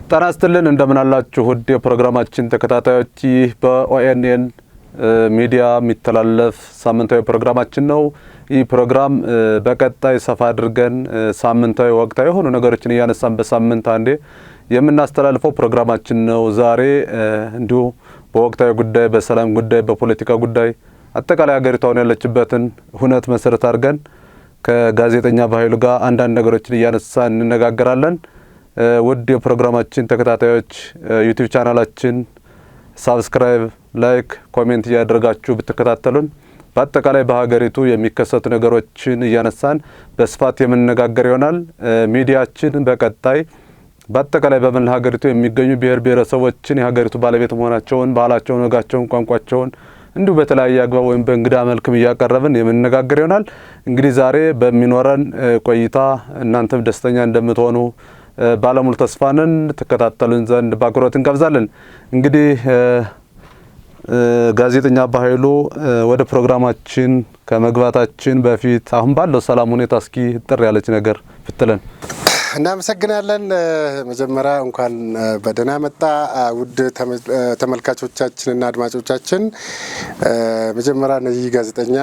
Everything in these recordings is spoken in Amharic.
ጤና ይስጥልን እንደምን አላችሁ ውድ የፕሮግራማችን ተከታታዮች ይህ በኦኤንኤን ሚዲያ የሚተላለፍ ሳምንታዊ ፕሮግራማችን ነው። ይህ ፕሮግራም በቀጣይ ሰፋ አድርገን ሳምንታዊ ወቅታዊ የሆኑ ነገሮችን እያነሳን በሳምንት አንዴ የምናስተላልፈው ፕሮግራማችን ነው። ዛሬ እንዲሁ በወቅታዊ ጉዳይ፣ በሰላም ጉዳይ፣ በፖለቲካ ጉዳይ አጠቃላይ ሀገሪቷን ያለችበትን ሁነት መሰረት አድርገን ከጋዜጠኛ በኃይሉ ጋር አንዳንድ ነገሮችን እያነሳን እንነጋገራለን። ውድ የፕሮግራማችን ተከታታዮች ዩቲዩብ ቻናላችን ሰብስክራይብ፣ ላይክ፣ ኮሜንት እያደረጋችሁ ብትከታተሉን በአጠቃላይ በሀገሪቱ የሚከሰቱ ነገሮችን እያነሳን በስፋት የምንነጋገር ይሆናል። ሚዲያችን በቀጣይ በአጠቃላይ በመላ ሀገሪቱ የሚገኙ ብሔር ብሔረሰቦችን የሀገሪቱ ባለቤት መሆናቸውን፣ ባህላቸውን፣ ወጋቸውን፣ ቋንቋቸውን እንዲሁ በተለያየ አግባብ ወይም በእንግዳ መልክም እያቀረብን የምንነጋገር ይሆናል። እንግዲህ ዛሬ በሚኖረን ቆይታ እናንተም ደስተኛ እንደምትሆኑ ባለሙሉ ተስፋንን ተከታተሉን ዘንድ በአክብሮት እንጋብዛለን። እንግዲህ ጋዜጠኛ በኃይሉ ወደ ፕሮግራማችን ከመግባታችን በፊት አሁን ባለው ሰላም ሁኔታ እስኪ ጥር ያለች ነገር ብትለን። እናመሰግናለን። መጀመሪያ እንኳን በደህና መጣ ውድ ተመልካቾቻችንና አድማጮቻችን። መጀመሪያ ነይ ጋዜጠኛ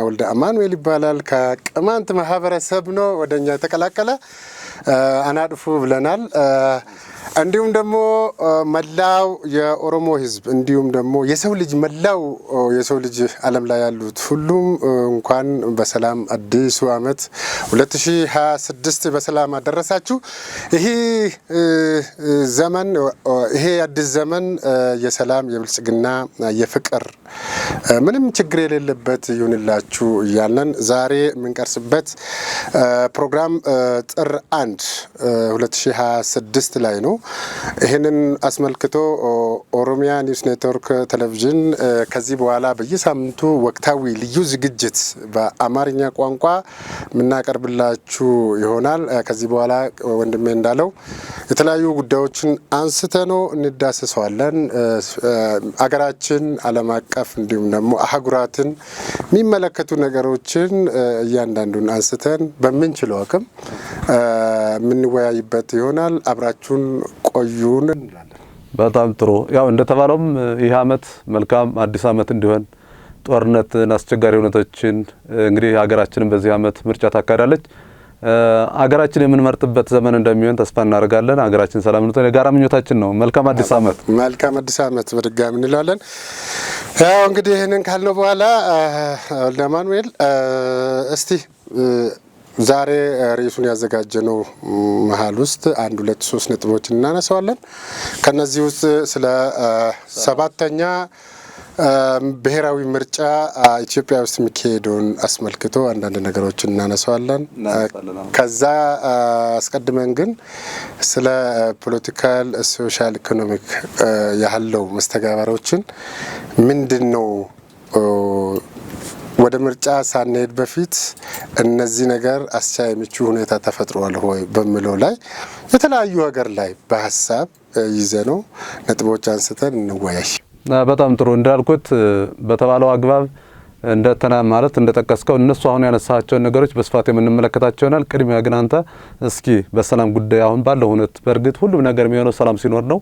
ወልደ አማኑኤል ይባላል። ከቅማንት ማህበረሰብ ነው ወደኛ የተቀላቀለ አናድፉ ብለናል። እንዲሁም ደግሞ መላው የኦሮሞ ሕዝብ እንዲሁም ደግሞ የሰው ልጅ መላው የሰው ልጅ ዓለም ላይ ያሉት ሁሉም እንኳን በሰላም አዲሱ ዓመት 2026 በሰላም አደረሳችሁ። ይሄ አዲስ ዘመን የሰላም፣ የብልጽግና፣ የፍቅር ምንም ችግር የሌለበት ይሁንላችሁ እያለን ዛሬ የምንቀርጽበት ፕሮግራም ጥር 1 2026 ላይ ነው። ይህንን አስመልክቶ ኦሮሚያ ኒውስ ኔትወርክ ቴሌቪዥን ከዚህ በኋላ በየሳምንቱ ወቅታዊ ልዩ ዝግጅት በአማርኛ ቋንቋ የምናቀርብላችሁ ይሆናል። ከዚህ በኋላ ወንድሜ እንዳለው የተለያዩ ጉዳዮችን አንስተን እንዳስሰዋለን። አገራችን፣ ዓለም አቀፍ እንዲሁም ደግሞ አህጉራትን የሚመለከቱ ነገሮችን እያንዳንዱን አንስተን በምንችለው አቅም የምንወያይበት ይሆናል። አብራችሁን ቆዩን እንላለን። በጣም ጥሩ። ያው እንደተባለውም ይህ አመት መልካም አዲስ አመት እንዲሆን ጦርነትን፣ አስቸጋሪ ሁኔታዎችን እንግዲህ ሀገራችንን በዚህ አመት ምርጫ ታካሂዳለች። ሀገራችን የምንመርጥበት ዘመን እንደሚሆን ተስፋ እናደርጋለን። ሀገራችን ሰላም እንድትሆን የጋራ ምኞታችን ነው። መልካም አዲስ አመት። መልካም አዲስ አመት በድጋሚ እንላለን። ያው እንግዲህ ይህንን ካልነው በኋላ ወልደ አማኑኤል እስቲ ዛሬ ርዕሱን ያዘጋጀነው መሀል ውስጥ 1 2 3 ነጥቦች እናነሳዋለን። ከነዚህ ውስጥ ስለ 7ኛ ብሔራዊ ምርጫ ኢትዮጵያ ውስጥ የሚካሄደውን አስመልክቶ አንዳንድ ነገሮችን እናነሳዋለን። ከዛ አስቀድመን ግን ስለ ፖለቲካል፣ ሶሻል፣ ኢኮኖሚክ ያለው መስተጋባሮችን ምንድነው ወደ ምርጫ ሳንሄድ በፊት እነዚህ ነገር አስቻይ ምቹ ሁኔታ ተፈጥሯል ሆይ በሚለው ላይ የተለያዩ ሀገር ላይ በሀሳብ ይዘነው ነጥቦች አንስተን እንወያይ። በጣም ጥሩ። እንዳልኩት በተባለው አግባብ እንደጠቀስከው እነሱ አሁን ያነሳቸው ነገሮች በስፋት የምንመለከታቸው ይሆናል። ቅድሚያ ግን አንተ እስኪ በሰላም ጉዳይ አሁን ባለው ሁኔታ በእርግጥ ሁሉም ነገር የሚሆነው ሰላም ሲኖር ነው።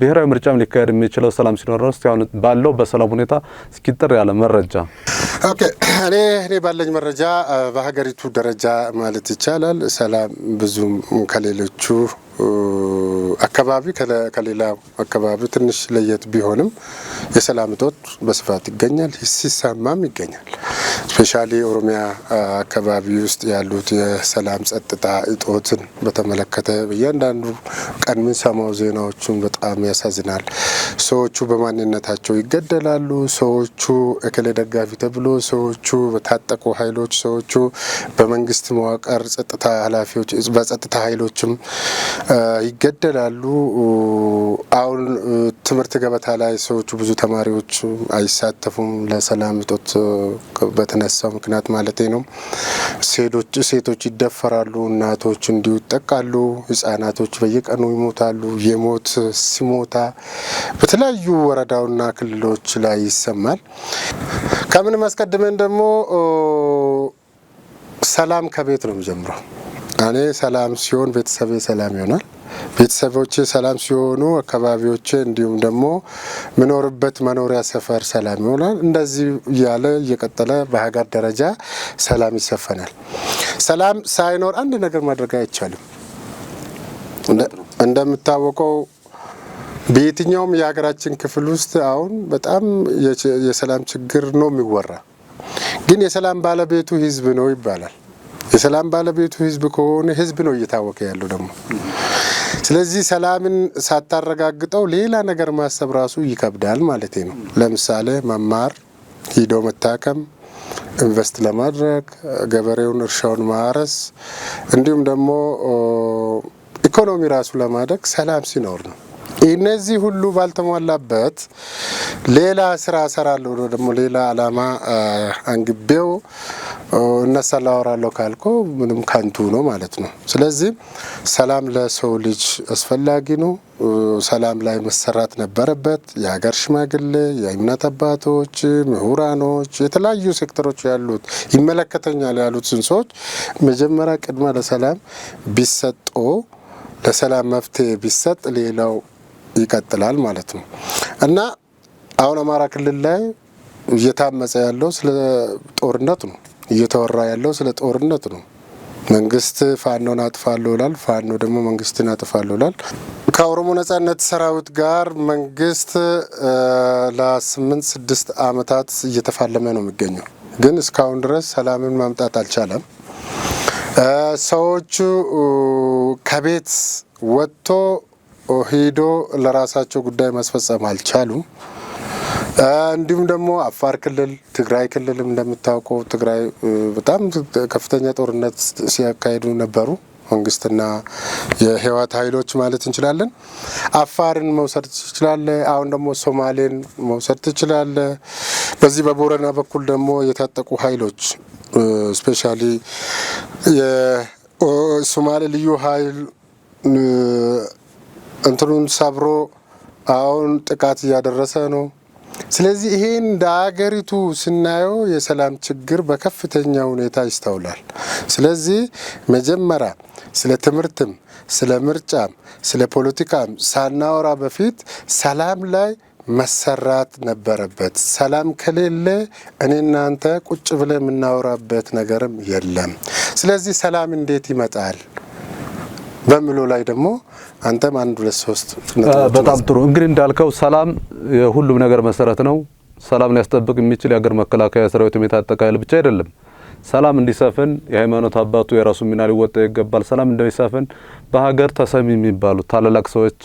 ብሔራዊ ምርጫም ሊካሄድ የሚችለው ሰላም ሲኖር ነው። እስቲ አሁን ባለው በሰላም ሁኔታ እስኪ ጥር ያለ መረጃ። ኦኬ፣ እኔ ባለኝ መረጃ በሀገሪቱ ደረጃ ማለት ይቻላል ሰላም ብዙም ከሌሎቹ አካባቢ ከሌላ አካባቢ ትንሽ ለየት ቢሆንም የሰላም እጦት በስፋት ይገኛል፣ ሲሰማም ይገኛል። ስፔሻሊ ኦሮሚያ አካባቢ ውስጥ ያሉት የሰላም ጸጥታ እጦትን በተመለከተ በእያንዳንዱ ቀን የምንሰማው ዜናዎቹን በጣም ያሳዝናል። ሰዎቹ በማንነታቸው ይገደላሉ። ሰዎቹ እከሌ ደጋፊ ተብሎ ሰዎቹ በታጠቁ ኃይሎች፣ ሰዎቹ በመንግስት መዋቅር ጸጥታ ኃላፊዎች፣ በጸጥታ ኃይሎችም ይገደላሉ። አሁን ትምህርት ገበታ ላይ ሰዎቹ ብዙ ተማሪዎች አይሳተፉም። ለሰላም እጦት በተነሳው ምክንያት ማለት ነው። ሴቶች ይደፈራሉ፣ እናቶች እንዲሁ ይጠቃሉ፣ ህጻናቶች በየቀኑ ይሞታሉ። የሞት ሲሞታ በተለያዩ ወረዳውና ክልሎች ላይ ይሰማል። ከምን ማስቀድመን ደግሞ ሰላም ከቤት ነው የሚጀምረው። እኔ ሰላም ሲሆን ቤተሰቤ ሰላም ይሆናል። ቤተሰቦቼ ሰላም ሲሆኑ አካባቢዎቼ እንዲሁም ደግሞ ምኖርበት መኖሪያ ሰፈር ሰላም ይሆናል። እንደዚህ እያለ እየቀጠለ በሀገር ደረጃ ሰላም ይሰፈናል። ሰላም ሳይኖር አንድ ነገር ማድረግ አይቻልም። እንደምታወቀው በየትኛውም የሀገራችን ክፍል ውስጥ አሁን በጣም የሰላም ችግር ነው የሚወራ። ግን የሰላም ባለቤቱ ህዝብ ነው ይባላል። የሰላም ባለቤቱ ህዝብ ከሆነ ህዝብ ነው እየታወቀ ያለው ደግሞ። ስለዚህ ሰላምን ሳታረጋግጠው ሌላ ነገር ማሰብ ራሱ ይከብዳል ማለት ነው። ለምሳሌ መማር፣ ሂዶ መታከም፣ ኢንቨስት ለማድረግ፣ ገበሬውን እርሻውን ማረስ እንዲሁም ደግሞ ኢኮኖሚ ራሱ ለማደግ ሰላም ሲኖር ነው። እነዚህ ሁሉ ባልተሟላበት ሌላ ስራ እሰራለሁ ደግሞ ሌላ አላማ አንግቤው እነሳለሁ አወራለሁ ካልኮ ምንም ከንቱ ነው ማለት ነው። ስለዚህ ሰላም ለሰው ልጅ አስፈላጊ ነው። ሰላም ላይ መሰራት ነበረበት። የሀገር ሽማግሌ፣ የእምነት አባቶች፣ ምሁራኖች፣ የተለያዩ ሴክተሮች ያሉት ይመለከተኛል ያሉት ሰዎች መጀመሪያ ቅድመ ለሰላም ቢሰጡ ለሰላም መፍትሄ ቢሰጥ ሌላው ይቀጥላል ማለት ነው እና አሁን አማራ ክልል ላይ እየታመጸ ያለው ስለ ጦርነት ነው። እየተወራ ያለው ስለ ጦርነት ነው። መንግስት ፋኖን አጥፋለሁ ይላል፣ ፋኖ ደግሞ መንግስትን አጥፋለሁ ይላል። ከኦሮሞ ነጻነት ሰራዊት ጋር መንግስት ለ8-6 ዓመታት እየተፋለመ ነው የሚገኘው። ግን እስካሁን ድረስ ሰላምን ማምጣት አልቻለም። ሰዎቹ ከቤት ወጥቶ ሄዶ ለራሳቸው ጉዳይ ማስፈጸም አልቻሉም። እንዲሁም ደግሞ አፋር ክልል፣ ትግራይ ክልልም እንደምታውቀው ትግራይ በጣም ከፍተኛ ጦርነት ሲያካሂዱ ነበሩ መንግስትና የህወሓት ኃይሎች ማለት እንችላለን። አፋርን መውሰድ ትችላለህ። አሁን ደግሞ ሶማሌን መውሰድ ትችላለህ። በዚህ በቦረና በኩል ደግሞ የታጠቁ ኃይሎች ስፔሻሊ የሶማሌ ልዩ ኃይል እንትኑን ሰብሮ አሁን ጥቃት እያደረሰ ነው። ስለዚህ ይሄን እንደ ሀገሪቱ ስናየው የሰላም ችግር በከፍተኛ ሁኔታ ይስተውላል። ስለዚህ መጀመሪያ ስለ ትምህርትም ስለ ምርጫም ስለ ፖለቲካም ሳናወራ በፊት ሰላም ላይ መሰራት ነበረበት። ሰላም ከሌለ እኔ እናንተ ቁጭ ብለን የምናወራበት ነገርም የለም። ስለዚህ ሰላም እንዴት ይመጣል በሚለው ላይ ደግሞ አንተም 1-2-3 በጣም ጥሩ። እንግዲህ እንዳልከው ሰላም የሁሉም ነገር መሰረት ነው። ሰላም ሊያስጠብቅ የሚችል የሀገር መከላከያ ሰራዊትም የታጠቀ ኃይል ብቻ አይደለም። ሰላም እንዲሰፍን የሃይማኖት አባቱ የራሱ ሚና ሊወጣ ይገባል። ሰላም እንዲሰፍን በሀገር ተሰሚ የሚባሉ ታላላቅ ሰዎች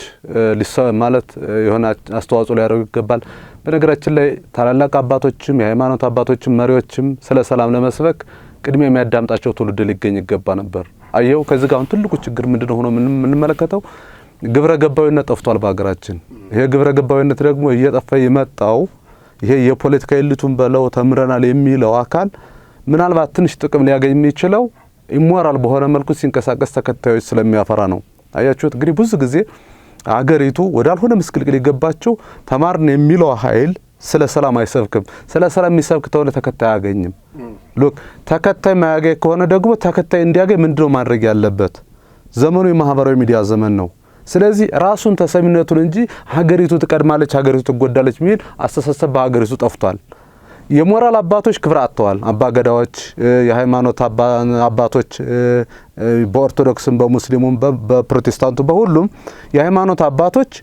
ማለት የሆነ አስተዋጽኦ ሊያደርጉ ይገባል። በነገራችን ላይ ታላላቅ አባቶችም የሃይማኖት አባቶችም መሪዎችም ስለ ሰላም ለመስበክ ቅድሚያ የሚያዳምጣቸው ትውልድ ሊገኝ ይገባ ነበር። አየው ከዚህ ጋር ትልቁ ችግር ምንድነው ሆኖ የምንመለከተው ግብረ ገባዊነት ጠፍቷል በሀገራችን። ይሄ ግብረ ገባዊነት ደግሞ እየጠፋ የመጣው ይሄ የፖለቲካ ኤሊቱን በለው ተምረናል የሚለው አካል ምናልባት ትንሽ ጥቅም ሊያገኝ የሚችለው ኢሞራል በሆነ መልኩ ሲንቀሳቀስ ተከታዮች ስለሚያፈራ ነው። አያችሁት እንግዲህ ብዙ ጊዜ አገሪቱ ወዳልሆነ ምስቅልቅል የገባቸው ተማርን የሚለው ኃይል ስለ ሰላም አይሰብክም። ስለ ሰላም የሚሰብክ ተወለ ተከታይ አያገኝም። ሉክ ተከታይ ማያገኝ ከሆነ ደግሞ ተከታይ እንዲያገኝ ምንድነው ማድረግ ያለበት? ዘመኑ የማህበራዊ ሚዲያ ዘመን ነው። ስለዚህ ራሱን ተሰሚነቱን እንጂ ሀገሪቱ ትቀድማለች ሀገሪቱ ትጎዳለች የሚል አስተሳሰብ በሀገሪቱ ጠፍቷል። የሞራል አባቶች ክብር አጥተዋል። አባገዳዎች፣ የሃይማኖት አባቶች በኦርቶዶክስም በሙስሊሙም በፕሮቴስታንቱ በሁሉም የሃይማኖት አባቶች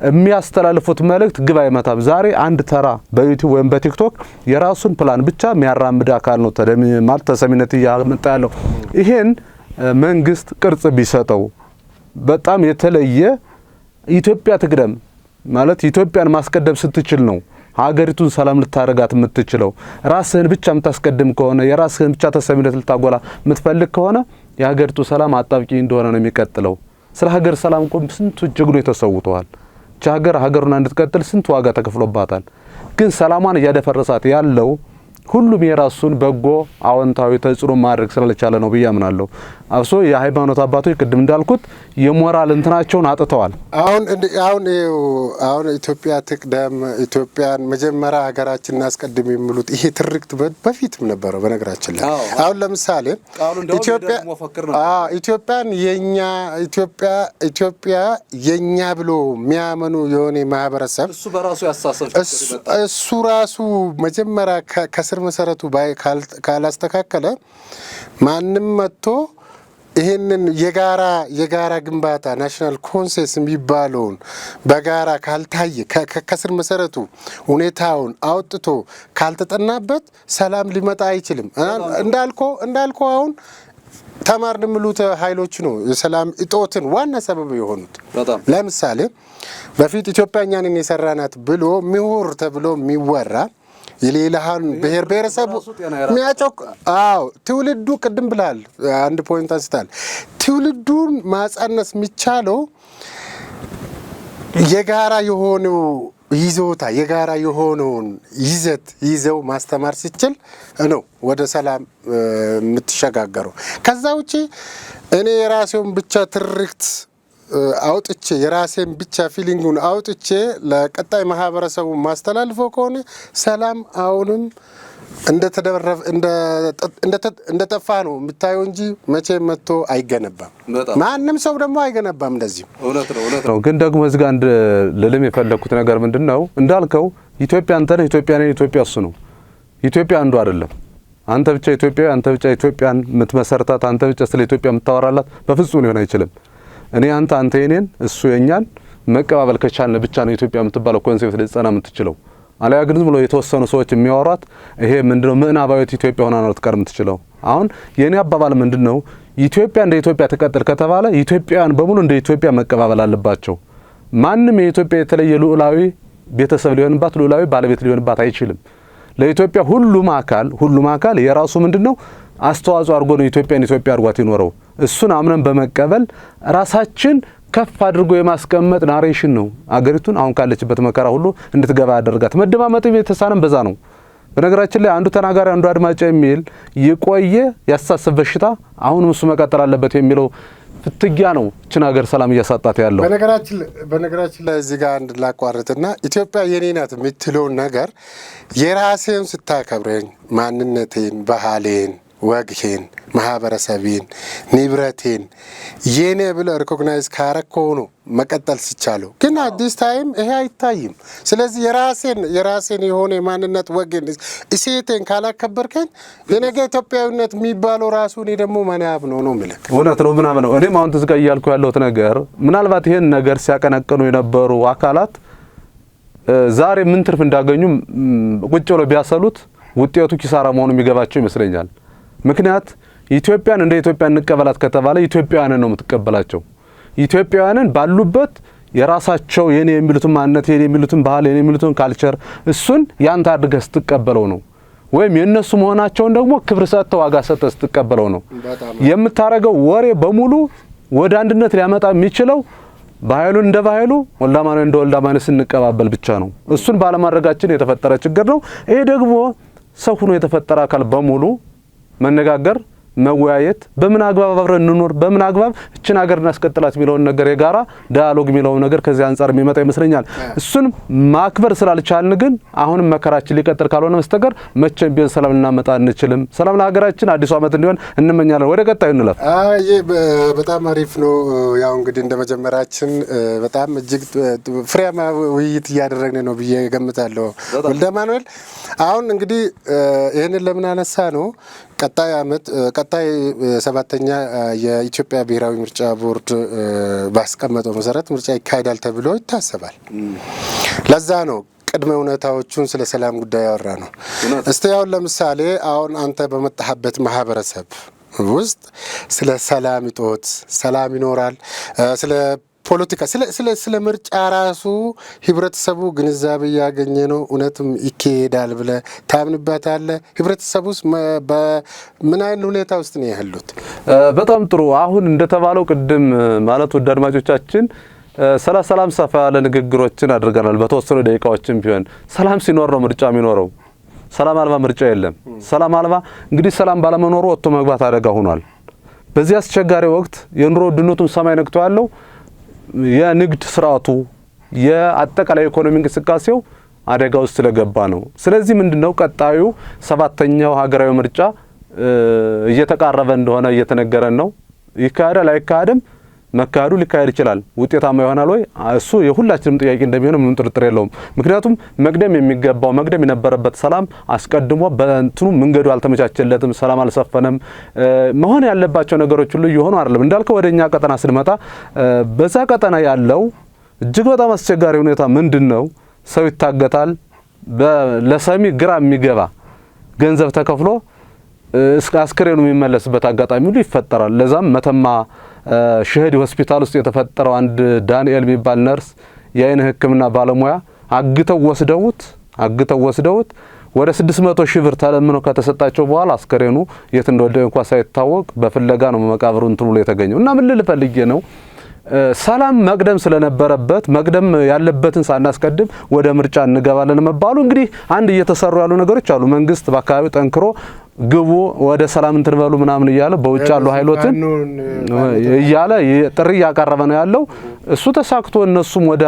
የሚያስተላልፉት መልእክት ግብ አይመታም። ዛሬ አንድ ተራ በዩቲዩብ ወይም በቲክቶክ የራሱን ፕላን ብቻ የሚያራምድ አካል ነው ማለት ተሰሚነት እያመጣ ያለው። ይሄን መንግስት ቅርጽ ቢሰጠው በጣም የተለየ ኢትዮጵያ ትቅደም ማለት ኢትዮጵያን ማስቀደም ስትችል ነው ሀገሪቱን ሰላም ልታረጋት የምትችለው። ራስህን ብቻ የምታስቀድም ከሆነ የራስህን ብቻ ተሰሚነት ልታጎላ የምትፈልግ ከሆነ የሀገሪቱ ሰላም አጣብቂ እንደሆነ ነው የሚቀጥለው። ስለ ሀገር ሰላም ቆም ስንቱ ጀግኖች ተሰውተዋል። ሀገሩን እንድትቀጥል ስንት ዋጋ ተከፍሎባታል። ግን ሰላማን እያደፈረሳት ያለው ሁሉም የራሱን በጎ አዎንታዊ ተጽዕኖ ማድረግ ስለቻለ ነው ብዬ አምናለሁ። አብሶ የሃይማኖት አባቶች ቅድም እንዳልኩት የሞራል እንትናቸውን አጥተዋል። አሁን ኢትዮጵያ ትቅደም፣ ኢትዮጵያን መጀመሪያ ሀገራችን እናስቀድም የሚሉት ይሄ ትርክት በፊትም ነበረው። በነገራችን ላይ አሁን ለምሳሌ ኢትዮጵያን ኢትዮጵያ የኛ ብሎ የሚያመኑ የሆነ ማህበረሰብ እሱ ራሱ መጀመሪያ ከስር መሰረቱ ካላስተካከለ ማንም መጥቶ ይሄንን የጋራ ግንባታ ናሽናል ኮንሴንስ የሚባለውን በጋራ ካልታየ ከስር መሰረቱ ሁኔታውን አውጥቶ ካልተጠናበት ሰላም ሊመጣ አይችልም። እንዳልኮ አሁን ተማርን የሚሉት ኃይሎች ነው የሰላም እጦትን ዋና ሰበብ የሆኑት። ለምሳሌ በፊት ኢትዮጵያ እኛንን የሰራናት ብሎ ምሁር ተብሎ የሚወራ የሌላውን ብሔር ብሔረሰቡ የሚያጮክ ትውልዱ ቅድም ብላል አንድ ፖይንት አንስታል። ትውልዱን ማጻነስ የሚቻለው የጋራ የሆነው ይዞታ የጋራ የሆነውን ይዘት ይዘው ማስተማር ሲችል ነው ወደ ሰላም የምትሸጋገረው። ከዛ ውጪ እኔ የራሴውን ብቻ ትርክት አውጥቼ የራሴን ብቻ ፊሊንጉን አውጥቼ ለቀጣይ ማህበረሰቡ ማስተላልፈው ከሆነ ሰላም አሁንም እንደጠፋ ነው የምታየው እንጂ መቼ መጥቶ አይገነባም። ማንም ሰው ደግሞ አይገነባም። እንደዚህ እውነት ነው። ግን ደግሞ እዚህ ጋር አንድ ልልም የፈለኩት ነገር ምንድነው እንዳልከው ኢትዮጵያ አንተ ነህ፣ ኢትዮጵያ ነኝ፣ ኢትዮጵያ እሱ ነው። ኢትዮጵያ አንዱ አይደለም። አንተ ብቻ ኢትዮጵያዊ፣ አንተ ብቻ ኢትዮጵያን የምትመሰርታት፣ አንተ ብቻ ስለ ኢትዮጵያ የምታወራላት በፍጹም ሊሆን አይችልም። እኔ አንተ የኔን እሱ የኛን መቀባበል ከቻልን ብቻ ነው ኢትዮጵያ የምትባለው ኮንሴፕት ልጽና የምትችለው። አለያ ግን ዝም ብሎ የተወሰኑ ሰዎች የሚያወሯት ይሄ ምንድነው ምዕናባዊት ኢትዮጵያ ሆና ነው ልትቀር የምትችለው። አሁን የኔ አባባል ምንድነው ኢትዮጵያ እንደ ኢትዮጵያ ተቀጥል ከተባለ ኢትዮጵያውያን በሙሉ እንደ ኢትዮጵያ መቀባበል አለባቸው። ማንም የኢትዮጵያ የተለየ ሉዓላዊ ቤተሰብ ሊሆንባት ሉዓላዊ ባለቤት ሊሆንባት አይችልም። ለኢትዮጵያ ሁሉም አካል የራሱ ምንድነው አስተዋጽኦ አድርጎ ነው ኢትዮጵያን ኢትዮጵያ አድርጓት ይኖረው። እሱን አምነን በመቀበል ራሳችን ከፍ አድርጎ የማስቀመጥ ናሬሽን ነው አገሪቱን አሁን ካለችበት መከራ ሁሉ እንድትገባ ያደርጋት። መደማመጥ የተሳነም በዛ ነው። በነገራችን ላይ አንዱ ተናጋሪ አንዱ አድማጭ የሚል የቆየ ያሳሰብ በሽታ አሁንም እሱ መቀጠል አለበት የሚለው ፍትጊያ ነው እቺን ሀገር ሰላም እያሳጣት ያለው። በነገራችን ላይ እዚህ ጋር እንድላቋርጥና ኢትዮጵያ የኔ ናት የምትለው ነገር የራሴን ስታከብረኝ ማንነቴን፣ ባህሌን፣ ወግሄን፣ ማህበረሰቤን፣ ንብረቴን የኔ ብለህ ሪኮግናይዝ ካረከው ነው መቀጠል ሲቻለው። ግን አዲስ ታይም ይሄ አይታይም። ስለዚህ የራሴን የሆነ ማንነት ወግን እሴቴን ካላከበርከኝ የነገ ኢትዮጵያዊነት የሚባለው ራሱ እኔ ደግሞ መናብ ነው ማለት እውነት ነው ምናምን ነው። እኔም አሁን ትዝጋ እያልኩ ያለሁት ነገር ምናልባት ይሄን ነገር ሲያቀነቅኑ የነበሩ አካላት ዛሬ ምን ትርፍ እንዳገኙ ቁጭ ብለው ቢያሰሉት ውጤቱ ኪሳራ መሆኑ የሚገባቸው ይመስለኛል። ምክንያት ኢትዮጵያን እንደ ኢትዮጵያ እንቀበላት ከተባለ ኢትዮጵያውያንን ነው የምትቀበላቸው። ኢትዮጵያውያንን ባሉበት የራሳቸው የኔ የሚሉትን ማንነት፣ የኔ የሚሉትን ባህል፣ የኔ የሚሉትን ካልቸር እሱን ያንተ አድርገህ ስትቀበለው ነው። ወይም የነሱ መሆናቸውን ደግሞ ክብር ሰጥተው ዋጋ ሰጥተህ ስትቀበለው ነው። የምታረገው ወሬ በሙሉ ወደ አንድነት ሊያመጣ የሚችለው ባህሉን እንደ ባህሉ ወልዳማን እንደ ወልዳማን ስንቀባበል ብቻ ነው። እሱን ባለማድረጋችን የተፈጠረ ችግር ነው። ይሄ ደግሞ ሰው ሆኖ የተፈጠረ አካል በሙሉ መነጋገር፣ መወያየት፣ በምን አግባብ አብረን እንኖር፣ በምን አግባብ እችን ሀገር እናስቀጥላት የሚለውን ነገር የጋራ ዳያሎግ የሚለውን ነገር ከዚህ አንፃር የሚመጣ ይመስለኛል። እሱን ማክበር ስላልቻልን ግን አሁንም መከራችን ሊቀጥል ካልሆነ መስተቀር መቼም ቢሆን ሰላም ልናመጣ አንችልም። ሰላም ለሀገራችን አዲሱ ዓመት እንዲሆን እንመኛለን። ወደ ቀጣዩ እንለፍ። በጣም አሪፍ ነው። ያው እንግዲህ እንደ መጀመራችን በጣም እጅግ ፍሬያማ ውይይት እያደረግን ነው ብዬ ገምታለሁ። ወልደ ማኑኤል አሁን እንግዲህ ይሄንን ለምን አነሳ ነው ቀጣይ 7ኛ የኢትዮጵያ ብሔራዊ ምርጫ ቦርድ ባስቀመጠው መሰረት ምርጫ ይካሄዳል ተብሎ ይታሰባል። ለዛ ነው ቅድመ ሁኔታዎቹን ስለ ሰላም ጉዳይ ያወራ ነው። እስቲ አሁን ለምሳሌ አሁን አንተ በመጣህበት ማህበረሰብ ውስጥ ስለ ሰላም እጦት ሰላም ይኖራል፣ ስለ ፖለቲካ ስለ ምርጫ ራሱ ህብረተሰቡ ግንዛቤ ያገኘ ነው እውነትም ይካሄዳል ብለህ ታምንበታለህ? ህብረተሰቡስ በምን አይነት ሁኔታ ውስጥ ነው ያሉት? በጣም ጥሩ። አሁን እንደተባለው ቅድም ማለት ወደ አድማጮቻችን ስለ ሰላም ሰፋ ያለ ንግግሮችን አድርገናል። በተወሰኑ ደቂቃዎችም ቢሆን ሰላም ሲኖር ነው ምርጫ የሚኖረው። ሰላም አልባ ምርጫ የለም። ሰላም አልባ እንግዲህ ሰላም ባለመኖሩ ወጥቶ መግባት አደጋ ሆኗል። በዚህ አስቸጋሪ ወቅት የኑሮ ውድነቱን ሰማይ ነክቶ ያለው የንግድ ስርዓቱ የአጠቃላይ ኢኮኖሚ እንቅስቃሴው አደጋ ውስጥ ስለገባ ነው። ስለዚህ ምንድነው ቀጣዩ 7ኛው ሀገራዊ ምርጫ እየተቃረበ እንደሆነ እየተነገረን ነው። ይካሄዳል አይካሄድም? መካሄዱ ሊካሄድ ይችላል። ውጤታማ ይሆናል ወይ? እሱ የሁላችንም ጥያቄ እንደሚሆን ምንም ጥርጥር የለውም። ምክንያቱም መቅደም የሚገባው መቅደም የነበረበት ሰላም አስቀድሞ በእንትኑ መንገዱ አልተመቻቸለትም፣ ሰላም አልሰፈነም። መሆን ያለባቸው ነገሮች ሁሉ እየሆኑ አይደለም። እንዳልከው ወደኛ ቀጠና ስንመጣ በዛ ቀጠና ያለው እጅግ በጣም አስቸጋሪ ሁኔታ ምንድነው? ሰው ይታገታል። ለሰሚ ግራ የሚገባ ገንዘብ ተከፍሎ እስከ አስከሬኑ የሚመለስበት አጋጣሚ ሁሉ ይፈጠራል። ለዛም መተማ ሸህዲ ሆስፒታል ውስጥ የተፈጠረው አንድ ዳንኤል የሚባል ነርስ የአይን ሕክምና ባለሙያ አግተው ወስደውት ወደ 600 ሺህ ብር ተለምኖ ከተሰጣቸው በኋላ አስከሬኑ የት እንደወደቀ እንኳን ሳይታወቅ በፍለጋ ነው መቃብሩ እንትን ብሎ የተገኘው። እና ምን ልል ፈልጌ ነው ሰላም መቅደም ስለነበረበት መቅደም ያለበትን ሳናስቀድም ወደ ምርጫ እንገባለን መባሉ እንግዲህ አንድ እየተሰሩ ያሉ ነገሮች አሉ። መንግስት በአካባቢው ጠንክሮ ግቡ ወደ ሰላም እንትን በሉ ምናምን እያለ በውጭ ያሉ ኃይሎችን እያለ ጥሪ ያቀረበ ነው ያለው። እሱ ተሳክቶ እነሱም ወደ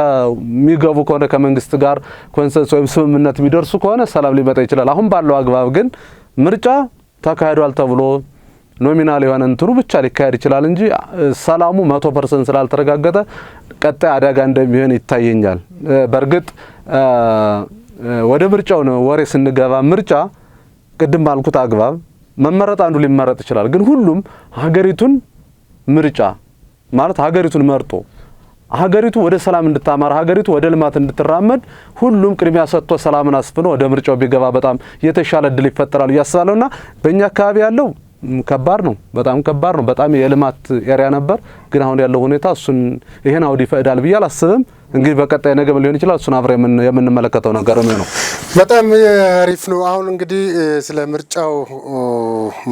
የሚገቡ ከሆነ ከመንግስት ጋር ኮንሰንሰስ ወይም ስምምነት የሚደርሱ ከሆነ ሰላም ሊመጣ ይችላል። አሁን ባለው አግባብ ግን ምርጫ ተካሂዷል ተብሎ ኖሚናል የሆነ እንትሩ ብቻ ሊካሄድ ይችላል እንጂ ሰላሙ 100% ስላልተረጋገጠ ቀጣይ አደጋ እንደሚሆን ይታየኛል። በርግጥ ወደ ምርጫው ነው ወሬ ስንገባ ምርጫ ቅድም ባልኩት አግባብ መመረጥ አንዱ ሊመረጥ ይችላል። ግን ሁሉም ሀገሪቱን ምርጫ ማለት ሀገሪቱን መርጦ ሀገሪቱ ወደ ሰላም እንድታማራ ሀገሪቱ ወደ ልማት እንድትራመድ ሁሉም ቅድሚያ ሰጥቶ ሰላምን አስፍኖ ወደ ምርጫው ቢገባ በጣም የተሻለ እድል ይፈጠራል ያስባለውና በእኛ አካባቢ ያለው ከባድ ነው፣ በጣም ከባድ ነው። በጣም የልማት ኤሪያ ነበር። ግን አሁን ያለው ሁኔታ እሱን ይሄን አውዲ ፈዳል ብዬ አላስብም። እንግዲህ በቀጣይ ነገም ሊሆን ይችላል። እሱን አብረ የምንመለከተው ነገር ነው። በጣም አሪፍ ነው። አሁን እንግዲህ ስለ ምርጫው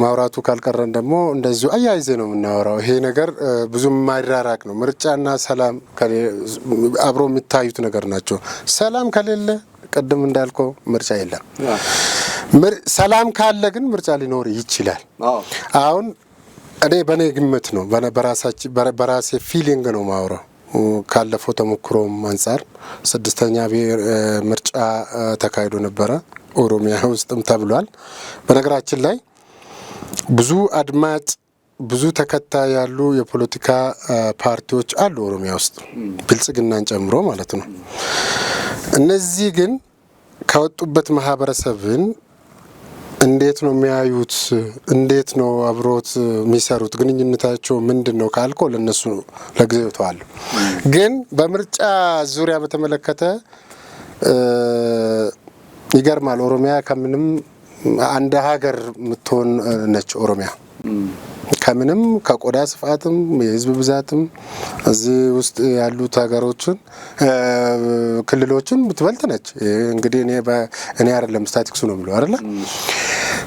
ማውራቱ ካልቀረን ደግሞ እንደዚሁ አያይዘ ነው የምናወራው። ይሄ ነገር ብዙም ማይራራቅ ነው። ምርጫና ሰላም አብሮ የሚታዩት ነገር ናቸው። ሰላም ከሌለ ቀደም እንዳልከው ምርጫ የለም። ሰላም ካለ ግን ምርጫ ሊኖር ይችላል። አሁን እኔ በኔ ግምት ነው በራሴ ፊሊንግ ነው ማውራው። ካለፈው ተሞክሮም አንፃር 6ኛ ብሔር ምርጫ ተካሂዶ ነበረ ኦሮሚያ ውስጥም ተብሏል። በነገራችን ላይ ብዙ አድማጭ ብዙ ተከታይ ያሉ የፖለቲካ ፓርቲዎች አሉ ኦሮሚያ ውስጥ ብልጽግናን ጨምሮ ማለት ነው። እነዚህ ግን ከወጡበት ማህበረሰብን እንዴት ነው የሚያዩት? እንዴት ነው አብሮት የሚሰሩት? ግንኙነታቸው ምንድነው ካልከው ለነሱ ለጊዜው ተዋል። ግን በምርጫ ዙሪያ በተመለከተ ይገርማል። ኦሮሚያ ከምንም አንድ ሀገር የምትሆን ነች። ኦሮሚያ ከምንም ከቆዳ ስፋትም የህዝብ ብዛትም እዚህ ውስጥ ያሉት ሀገሮችን ክልሎችን ብትበልጥ ነች። እንግዲህ እኔ አይደለም ስታቲክሱ ነው ብለው አይደለ።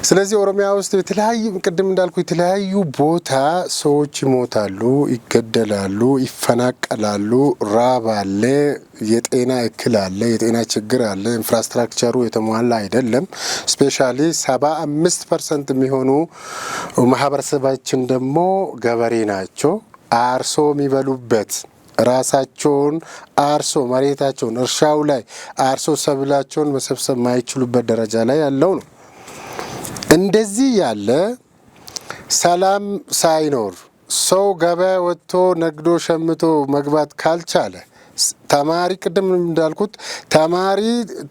ስለዚህ ኦሮሚያ ውስጥ የተለያዩ ቅድም እንዳልኩ የተለያዩ ቦታ ሰዎች ይሞታሉ፣ ይገደላሉ፣ ይፈናቀላሉ፣ ራብ አለ፣ የጤና እክል አለ፣ የጤና ችግር አለ፣ ኢንፍራስትራክቸሩ የተሟላ አይደለም። ስፔሻሊ 75% የሚሆኑ ማህበረሰባችን ደግሞ ገበሬ ናቸው። አርሶ የሚበሉበት ራሳቸውን አርሶ መሬታቸውን እርሻው ላይ አርሶ ሰብላቸውን መሰብሰብ ማይችሉበት ደረጃ ላይ ያለው ነው። እንደዚህ ያለ ሰላም ሳይኖር ሰው ገበያ ወጥቶ ነግዶ ሸምቶ መግባት ካልቻለ ተማሪ ቅድም እንዳልኩት ተማሪ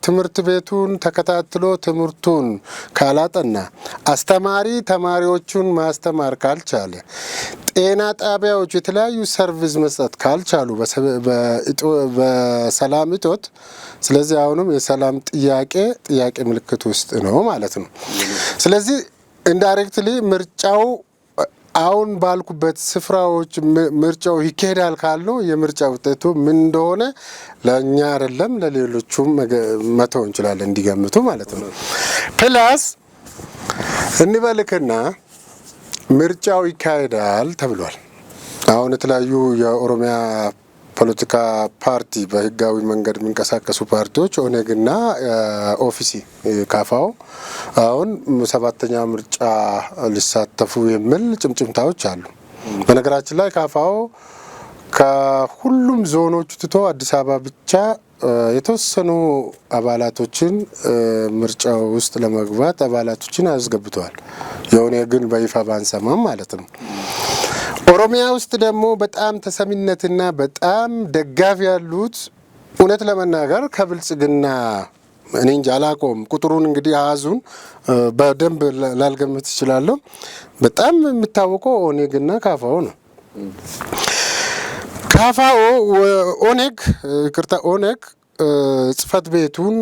ትምህርት ቤቱን ተከታትሎ ትምህርቱን ካላጠና አስተማሪ ተማሪዎቹን ማስተማር ካልቻለ ጤና ጣቢያዎች የተለያዩ ሰርቪስ መስጠት ካልቻሉ በሰላም እጦት ስለዚህ አሁንም የሰላም ጥያቄ ምልክት ውስጥ ነው ማለት ነው። ስለዚህ ኢንዳይሬክትሊ ምርጫው አሁን ባልኩበት ስፍራዎች ምርጫው ይካሄዳል ካለው የምርጫ ውጤቱ ምን እንደሆነ ለኛ አይደለም ለሌሎቹም መተው እንችላለን እንዲገምቱ ማለት ነው። ፕላስ እንበልክና ምርጫው ይካሄዳል ተብሏል። አሁን የተለያዩ የኦሮሚያ ፖለቲካ ፓርቲ በህጋዊ መንገድ የሚንቀሳቀሱ ፓርቲዎች ኦነግና ኦፊሲ ካፋው አሁን 7ኛ ምርጫ ሊሳተፉ የሚል ጭምጭምታዎች አሉ። በነገራችን ላይ ካፋው ከሁሉም ዞኖች ትቶ አዲስ አበባ ብቻ የተወሰኑ አባላቶችን ምርጫው ውስጥ ለመግባት አባላቶችን አስገብተዋል። የኦነግን በይፋ ባንሰማም ማለት ነው። ኦሮሚያ ውስጥ ደግሞ በጣም ተሰሚነትና በጣም ደጋፊ ያሉት እውነት ለመናገር ከብልጽግና እኔ እንጃ አላውቀውም። ቁጥሩን እንግዲህ አሃዙን በደንብ ላልገምት እችላለሁ። በጣም የሚታወቀው ኦነግና ካፋው ነው። ካፋው ኦነግ ጽህፈት ቤቱን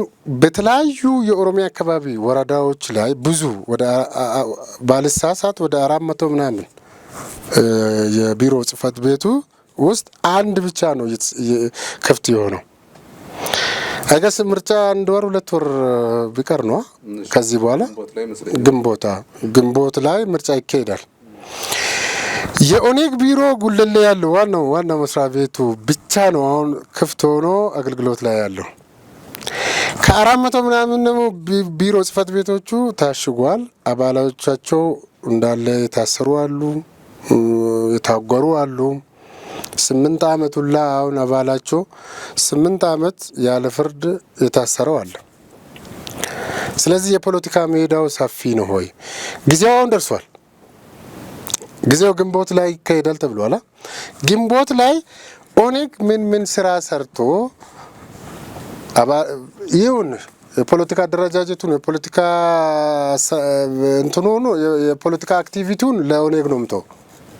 በተለያዩ የኦሮሚያ አካባቢ ወረዳዎች ላይ ብዙ ወደ ባልሳሳት ወደ 400 ምናምን የቢሮ ጽህፈት ቤቱ ውስጥ አንድ ብቻ ነው ክፍት የሆነው። አይገስ ምርጫ 1 ወር 2 ወር ቢቀር ነው ከዚህ በኋላ ግንቦት ላይ ምርጫ ይካሄዳል። የኦነግ ቢሮ ጉለሌ ያለው ዋና መስሪያ ቤቱ ብቻ ነው አሁን ክፍት ሆኖ አገልግሎት ላይ ያለው። ከ400 ምናምን ደግሞ ቢሮ ጽህፈት ቤቶቹ ታሽጓል። አባላቶቻቸው እንዳለ የታሰሩ አሉ፣ የታገሩ አሉ። 8 ዓመት ሁላ አሁን አባላቸው 8 ዓመት ያለ ፍርድ የታሰረው አለ። ስለዚህ የፖለቲካ ሜዳው ሰፊ ነው። ሆይ ጊዜው አሁን ደርሷል። ጊዜው ግንቦት ላይ ይካሄዳል ተብሏል። ግንቦት ላይ ኦነግ ምን ስራ ሰርቶ ይሁን የፖለቲካ አደረጃጀቱን የፖለቲካ እንትኑን የፖለቲካ አክቲቪቲውን ለኦነግ ነው ምተው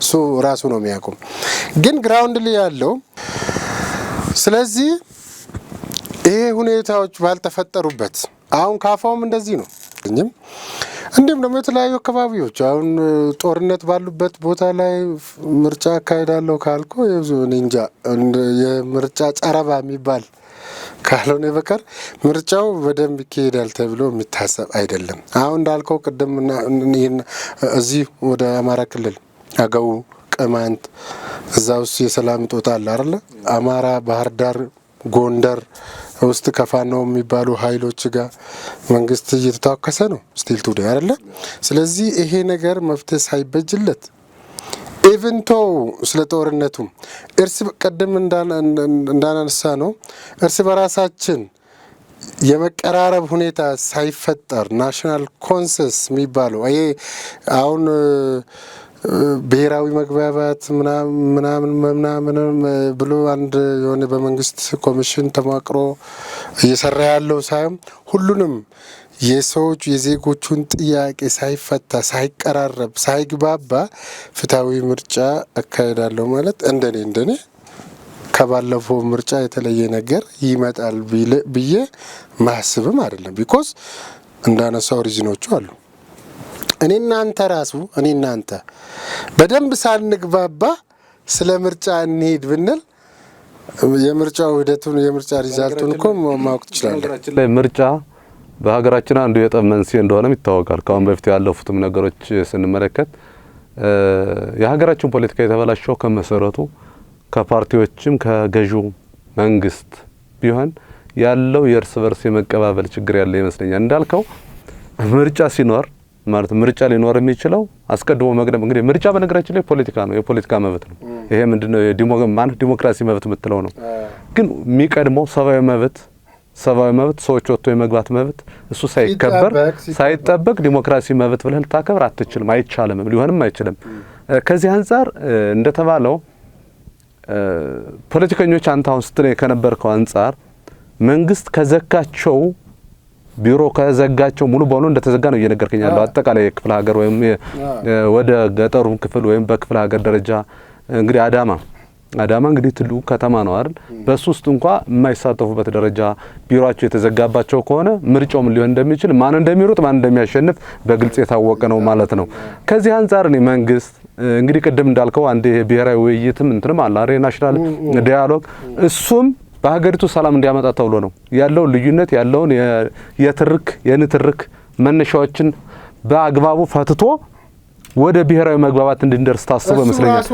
እሱ ራሱ ነው የሚያቆም፣ ግን ግራውንድ ላይ ያለው። ስለዚህ ይሄ ሁኔታዎች ባልተፈጠሩበት አሁን ካፋውም እንደዚህ ነው። እንዲሁም ደግሞ የተለያዩ አካባቢዎች አሁን ጦርነት ባሉበት ቦታ ላይ ምርጫ አካሄዳለሁ ካልኩ እንጃ የምርጫ ጨረባ የሚባል ካልሆነ በቀር ምርጫው በደንብ ይካሄዳል ተብሎ የሚታሰብ አይደለም። አሁን እንዳልከው ቅድም እዚህ ወደ አማራ ክልል አገው፣ ቅማንት እዛ ውስጥ የሰላም እጦት አለ አይደል? አማራ፣ ባህር ዳር፣ ጎንደር ውስጥ ከፋኖ የሚባሉ ኃይሎች ጋር መንግስት እየተታከሰ ነው ስቲል ቱዴ አይደለ? ስለዚህ ይሄ ነገር መፍትሄ ሳይበጅለት ኢቭንቶ ስለ ጦርነቱ ቀደም እንዳናነሳ ነው እርስ በራሳችን የመቀራረብ ሁኔታ ሳይፈጠር ናሽናል ኮንሰንሰስ የሚባለው ይሄ አሁን ብሔራዊ መግባባት ምናምን ብሎ አንድ የሆነ በመንግስት ኮሚሽን ተማክሮ እየሰራ ያለው ሳይሆን ሁሉንም የሰዎች የዜጎቹን ጥያቄ ሳይፈታ ሳይቀራረብ ሳይግባባ ፍትሃዊ ምርጫ አካሄዳለሁ ማለት እንደኔ ከባለፈው ምርጫ የተለየ ነገር ይመጣል ብዬ ማስብም አይደለም። ቢኮዝ እንዳነሳው ሪዝኖቹ አሉ። እኔ እናንተ በደንብ ሳንግባባ ስለ ምርጫ እንሄድ ብንል የምርጫው ሂደቱን የምርጫ ሪዛልቱን እኮ ማወቅ ትችላለህ። ምርጫ በሀገራችን አንዱ የጠብ መንስኤ እንደሆነም ይታወቃል። ከአሁን በፊት ያለፉትም ነገሮች ስንመለከት የሀገራችን ፖለቲካ የተበላሸው ከመሰረቱ ከፓርቲዎችም ከገዢው መንግስት ቢሆን ያለው የእርስ በርስ የመቀባበል ችግር ያለ ይመስለኛል። እንዳልከው ምርጫ ሲኖር ማለት ምርጫ ሊኖር የሚችለው አስቀድሞ መቅደም እንግዲህ ምርጫ በነገራችን ላይ ፖለቲካ ነው፣ የፖለቲካ መብት ነው። ይሄ ምንድነው ዲሞክራሲ መብት የምትለው ነው። ግን የሚቀድመው ሰብአዊ መብት ሰዎች ወጥቶ የመግባት መብት እሱ ሳይጠበቅ ዲሞክራሲ መብት ብለህ ልታከብር አትችልም፣ አይቻልም፣ ሊሆንም አይችልም። ከዚህ አንፃር እንደተባለው ፖለቲከኞች አንተ አሁን ስትል ከነበርከው አንፃር መንግስት ከዘጋቸው ቢሮ ከዘጋቸው ሙሉ በሙሉ እንደተዘጋ ነው እየነገርከኝ ያለው። አጠቃላይ የክፍለ ሀገር ወይም ወደ ገጠሩ ክፍል ወይም በክፍለ ሀገር ደረጃ እንግዲህ አዳማ እንግዲህ ትልቁ ከተማ ነው አይደል? በሱ ውስጥ እንኳን የማይሳተፉበት ደረጃ ቢሮአቸው የተዘጋባቸው ከሆነ ምርጫውም ሊሆን እንደሚችል ማን እንደሚሮጥ ማን እንደሚያሸንፍ በግልጽ የታወቀ ነው ማለት ነው። ከዚህ አንፃር እኔ መንግስት እንግዲህ ቅድም እንዳልከው አንዴ ብሔራዊ ውይይትም እንትንም አለ አይደል? ናሽናል ዳያሎግ እሱም በሀገሪቱ ሰላም እንዲያመጣ ተብሎ ነው ያለው። ልዩነት ያለውን የንትርክ መነሻዎችን በአግባቡ ፈትቶ ወደ ብሔራዊ መግባባት እንድንደርስ ታስቦ ይመስለኛል።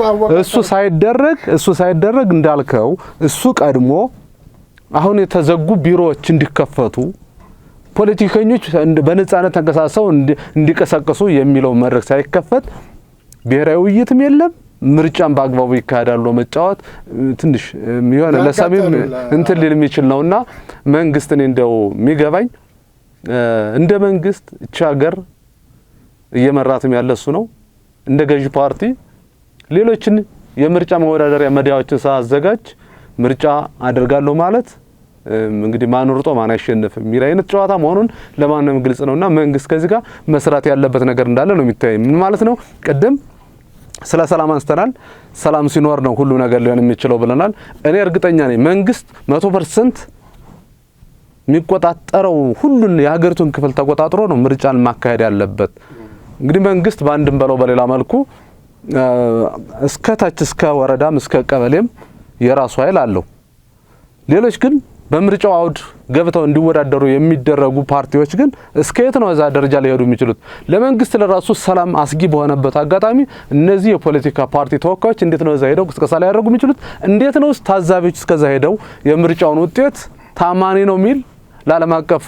እሱ ሳይደረግ እንዳልከው እሱ ቀድሞ አሁን የተዘጉ ቢሮዎች እንዲከፈቱ ፖለቲከኞች በነጻነት ተንቀሳቅሰው እንዲቀሰቀሱ የሚለው መድረክ ሳይከፈት ብሔራዊ ውይይትም የለም ምርጫም በአግባቡ ይካሄዳል ለመጫወት ትንሽ የሚሆነ ለሰሚም እንትን ሊል የሚችል ነውና መንግስት እንደው የሚገባኝ እንደ መንግስት እቺ ሀገር እየመራትም ያለሱ ነው እንደ ገዢ ፓርቲ ሌሎችን የምርጫ መወዳደሪያ መዲያዎችን ሳዘጋጅ ምርጫ አደርጋለሁ ማለት እንግዲህ ማን ወርጦ ማን ያሸንፍ የሚል አይነት ጨዋታ መሆኑን ለማንም ግልጽ ነውና መንግስት ከዚህ ጋር መስራት ያለበት ነገር እንዳለ ነው የሚታይ ምን ማለት ነው ቀደም ስለ ሰላም አንስተናል ሰላም ሲኖር ነው ሁሉ ነገር ሊሆን የሚችለው ብለናል እኔ እርግጠኛ ነኝ መንግስት 100% የሚቆጣጠረው ሁሉን የሀገሪቱን ክፍል ተቆጣጥሮ ነው ምርጫን ማካሄድ ያለበት እንግዲህ መንግስት ባንድም በለው በሌላ መልኩ እስከ ታች እስከ ወረዳም እስከ ቀበሌም የራሱ ኃይል አለው ሌሎች ግን በምርጫው አውድ ገብተው እንዲወዳደሩ የሚደረጉ ፓርቲዎች ግን እስከየት ነው እዛ ደረጃ ላይ ሄዱ የሚችሉት ለመንግስት ለራሱ ሰላም አስጊ በሆነበት አጋጣሚ እነዚህ የፖለቲካ ፓርቲ ተወካዮች እንዴት ነው እዛ ሄደው ቅስቀሳ ላይ ያደርጉ የሚችሉት እንዴት ነው ታዛቢዎች እስከዛ ሄደው የምርጫውን ውጤት ታማኒ ነው ሚል ለዓለም አቀፉ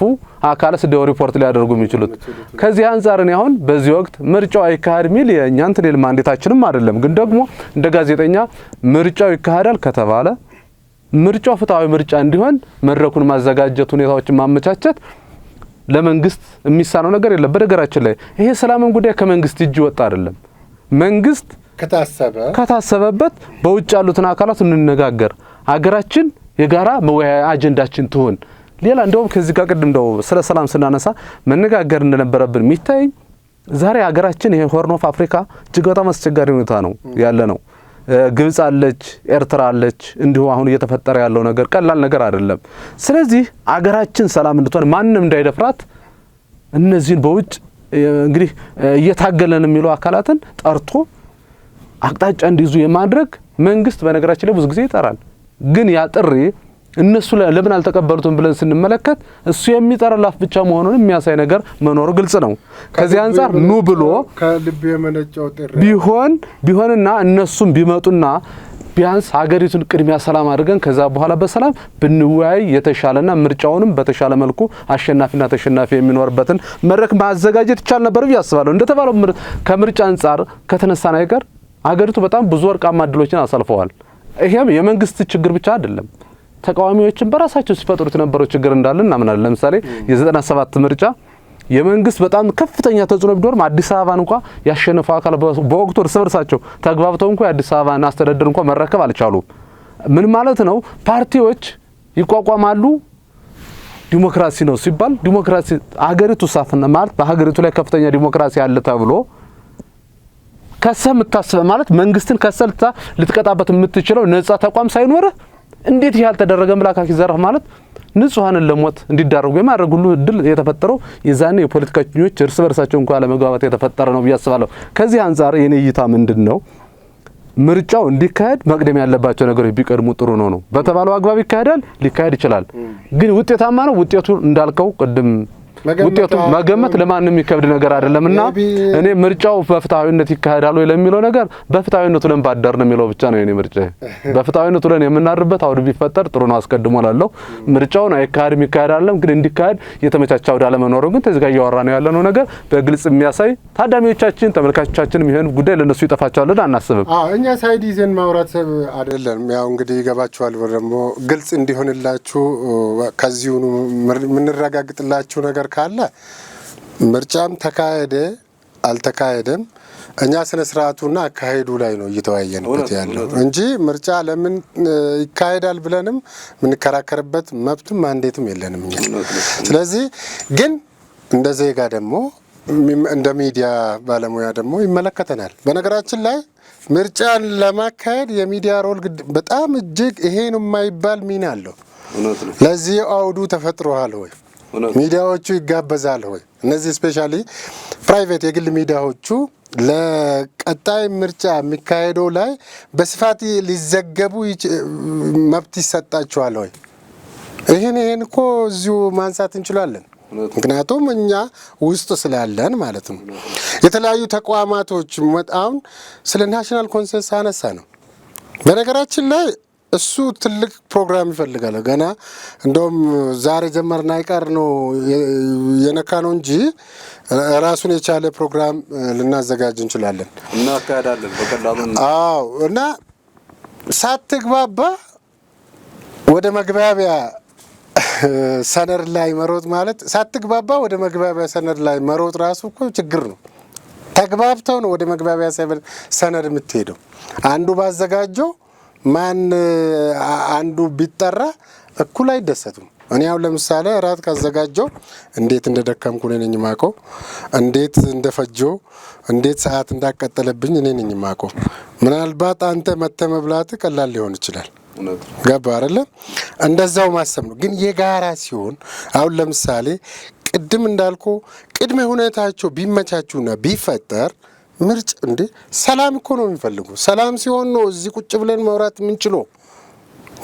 አካላት ደው ሪፖርት ሊያደርጉ የሚችሉት ከዚህ አንፃር ነው አሁን በዚህ ወቅት ምርጫው አይካሄድ ሚል የኛን ትልል ማንዴታችንም አይደለም ግን ደግሞ እንደ ጋዜጠኛ ምርጫው ይካሄዳል ከተባለ ምርጫው ፍትሃዊ ምርጫ እንዲሆን መድረኩን ማዘጋጀት ሁኔታዎችን ማመቻቸት ለመንግስት የሚሳነው ነገር የለም በነገራችን ላይ ይሄ ሰላምን ጉዳይ ከመንግስት እጅ ወጣ አይደለም መንግስት ከታሰበበት በውጭ ያሉትን አካላት እንነጋገር ሀገራችን የጋራ መወያያ አጀንዳችን ትሆን ሌላ እንደውም ከዚህ ጋር ቀደም እንደው ስለ ሰላም ስናነሳ መነጋገር እንደነበረብን ሚታይ ዛሬ ሀገራችን ይሄ ሆርን ኦፍ አፍሪካ እጅግ በጣም አስቸጋሪ ሁኔታ ነው ያለ ነው ግብጽ አለች ኤርትራ አለች እንዲሁ አሁን እየተፈጠረ ያለው ነገር ቀላል ነገር አይደለም ስለዚህ አገራችን ሰላም እንድትሆን ማንንም እንዳይደፍራት እነዚህን በውጭ እንግዲህ እየታገለን የሚሉ አካላትን ጠርቶ አቅጣጫ እንዲይዙ የማድረግ መንግስት በነገራችን ላይ ብዙ ጊዜ ይጠራል ግን ያ ጥሪ እነሱ ለምን አልተቀበሉትም ብለን ስንመለከት እሱ የሚጠራላፍ ብቻ መሆኑን የሚያሳይ ነገር መኖር ግልጽ ነው ከዚህ አንፃር ኑ ብሎ ከልብ የመነጨው ጥሪ ቢሆንና እነሱም ቢመጡና ቢያንስ ሀገሪቱን ቅድሚያ ሰላም አድርገን ከዛ በኋላ በሰላም ብንወያይ የተሻለና ምርጫውንም በተሻለ መልኩ አሸናፊና ተሸናፊ የሚኖርበትን መድረክ ማዘጋጀት ይቻል ነበር ያስባለሁ እንደተባለው ከምርጫ አንፃር ከተነሳ ነገር ሀገሪቱ በጣም ብዙ ወርቃማ እድሎችን አሳልፈዋል ይሄም የመንግስት ችግር ብቻ አይደለም ተቃዋሚዎችን በራሳቸው ሲፈጥሩት የነበረው ችግር እንዳለ እናምናለን ለምሳሌ የ97 ምርጫ የመንግስት በጣም ከፍተኛ ተጽዕኖ ቢኖርም አዲስ አበባን እንኳን ያሸነፈው አካል በወቅቱ እርሳቸው ተግባብተው እንኳን አዲስ አበባን አስተዳደር እንኳን መረከብ አልቻሉም ምን ማለት ነው ፓርቲዎች ይቋቋማሉ ዲሞክራሲ ነው ሲባል ዲሞክራሲ ሀገሪቱ ሳፍና ማለት በሀገሪቱ ላይ ከፍተኛ ዲሞክራሲ አለ ተብሎ ከሰም ታስበ ማለት መንግስትን ከሰልታ ልትቀጣበት የምትችለው ነጻ ተቋም ሳይኖር እንዴት ይያል ተደረገ መላካኪ ዘራፍ ማለት ንጹሃንን ለሞት እንዲዳረጉ የማድረግ ሁሉ እድል የተፈጠረው የዛኔ የፖለቲከኞች እርስ በርሳቸው እንኳን ለመግባባት የተፈጠረ ነው ብያስባለሁ ከዚህ አንፃር የኔ እይታ ምንድነው ምርጫው እንዲካሄድ መቅደም ያለባቸው ነገሮች ቢቀድሙ ጥሩ ነው በተባለው አግባብ ይካሄዳል ሊካሄድ ይችላል ግን ውጤታማ ነው ውጤቱ እንዳልከው ቀደም ውጤቱ መገመት ለማንም ይከብድ ነገር አይደለምና እኔ ምርጫው በፍትሃዊነት ይካሄዳል ወይ ለሚለው ነገር በፍትሃዊነቱ ለምባደር ነው የሚለው ብቻ ነው የኔ ምርጫ በፍትሃዊነቱ ለኔ የምናርበት አውድ ቢፈጠር ጥሩ ነው አስቀድሞላለው ምርጫውን አይካሄድም ይካሄዳልም ግን እንዲካሄድ የተመቻቻው ዳለ መኖሩ ግን ተዝጋ ያወራነው ያለነው ነገር በግልጽ የሚያሳይ ታዳሚዎቻችን ተመልካቾቻችን ይሄን ጉዳይ ለነሱ ይጠፋቻል አናስብም እኛ ሳይድ ይዘን ማውራት አይደለም ያው እንግዲህ ይገባችኋል ደግሞ ግልጽ እንዲሆንላችሁ ከዚሁ ምን ረጋግጥላችሁ ነገር ካለ ምርጫም ተካሄደ አልተካሄደም እኛ ስነ ስርዓቱና አካሄዱ ላይ ነው እየተወያየንበት ያለው እንጂ ምርጫ ለምን ይካሄዳል ብለንም ምን ከራከርበት መብትም ማንዴትም የለንም እኛ ስለዚህ ግን እንደ ዜጋ ደግሞ እንደ ሚዲያ ባለሙያ ደግሞ ይመለከተናል በነገራችን ላይ ምርጫን ለማካሄድ የሚዲያ ሮል በጣም እጅግ ይሄ ነው የማይባል ሚና አለው ለዚህ አውዱ ተፈጥሯል ወይ ሚዲያዎቹ ይጋበዛል ወይ እነዚህ ስፔሻሊ ፕራይቬት የግል ሚዲያዎቹ ለቀጣይ ምርጫ የሚካሄደው ላይ በስፋት ሊዘገቡ መብት ይሰጣቸዋል ወይ ይሄን እኮ እዚሁ ማንሳት እንችላለን ምክንያቱም እኛ ውስጥ ስላለን ማለት ነው። የተለያዩ ተቋማቶች መጣውን ስለ ናሽናል ኮንሰንሰስ አነሳ ነው። በነገራችን ላይ እሱ ትልቅ ፕሮግራም ይፈልጋል። ገና እንደውም ዛሬ ጀመርና አይቀር ነው የነካ ነው እንጂ ራሱን የቻለ ፕሮግራም ልናዘጋጅ እንችላለን እና አካሄዳለን በቀላሉ። አዎ እና ሳትግባባ ወደ መግባቢያ ሰነድ ላይ መሮጥ ማለት ሳትግባባ ወደ መግባቢያ ሰነድ ላይ መሮጥ ራሱ እኮ ችግር ነው። ተግባብተው ነው ወደ መግባቢያ ሰነድ የምትሄደው። አንዱ ባዘጋጀው ማን አንዱ ቢጠራ እኩል አይደሰቱም። እኔ አሁን ለምሳሌ እራት ካዘጋጀው እንዴት እንደደከምኩ እኔ ነኝ የማውቀው፣ እንዴት እንደፈጀው፣ እንዴት ሰዓት እንዳቀጠለብኝ እኔ ነኝ የማውቀው። ምናልባት አንተ መተህ መብላት ቀላል ሊሆን ይችላል። ገባ አይደለ? እንደዛው ማሰብ ነው። ግን የጋራ ሲሆን አሁን ለምሳሌ ቅድም እንዳልኩ ቅድመ ሁኔታቸው ቢመቻቹና ቢፈጠር ምርጭ እንዴ ሰላም እኮ ነው የሚፈልጉ። ሰላም ሲሆን ነው እዚህ ቁጭ ብለን መውራት የምንችለው።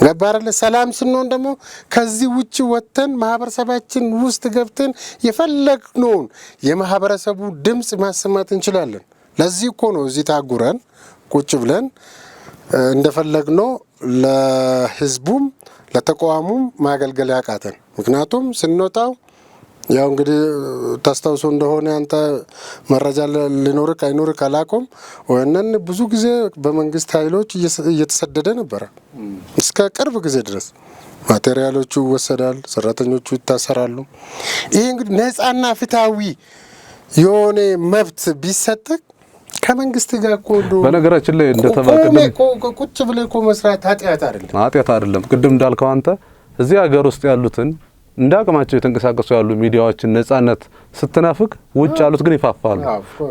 ገባ አይደለ? ሰላም ስንሆን ደግሞ ከዚህ ውጭ ወጥተን ማህበረሰባችን ውስጥ ገብተን የፈለግነውን የማህበረሰቡ ድምጽ ማሰማት እንችላለን። ለዚህ እኮ ነው እዚህ ታጉረን ቁጭ ብለን እንደፈለግነው ለህዝቡም ለተቋሙም ማገልገል ያቃተን። ምክንያቱም ስንወጣው ያው እንግዲህ ታስታውሶ እንደሆነ አንተ መረጃ ሊኖርክ አይኖርክ አላቆም ወነን ብዙ ጊዜ በመንግስት ኃይሎች እየተሰደደ ነበር እስከ ቅርብ ጊዜ ድረስ። ማቴሪያሎቹ ይወሰዳል፣ ሰራተኞቹ ይታሰራሉ። ይሄ እንግዲህ ነፃና ፍትሃዊ የሆነ መብት ቢሰጥክ ከመንግስት ጋር እኮ በነገራችን ላይ እንደተባለ ቁጭ ብለህ እኮ መስራት ኃጢአት አይደለም። ቅድም እንዳልከው አንተ እዚህ ሀገር ውስጥ ያሉትን እንዳቅማቸው የተንቀሳቀሱ ያሉ ሚዲያዎችን ነፃነት ስትናፍቅ ውጭ ያሉት ግን ይፋፋሉ።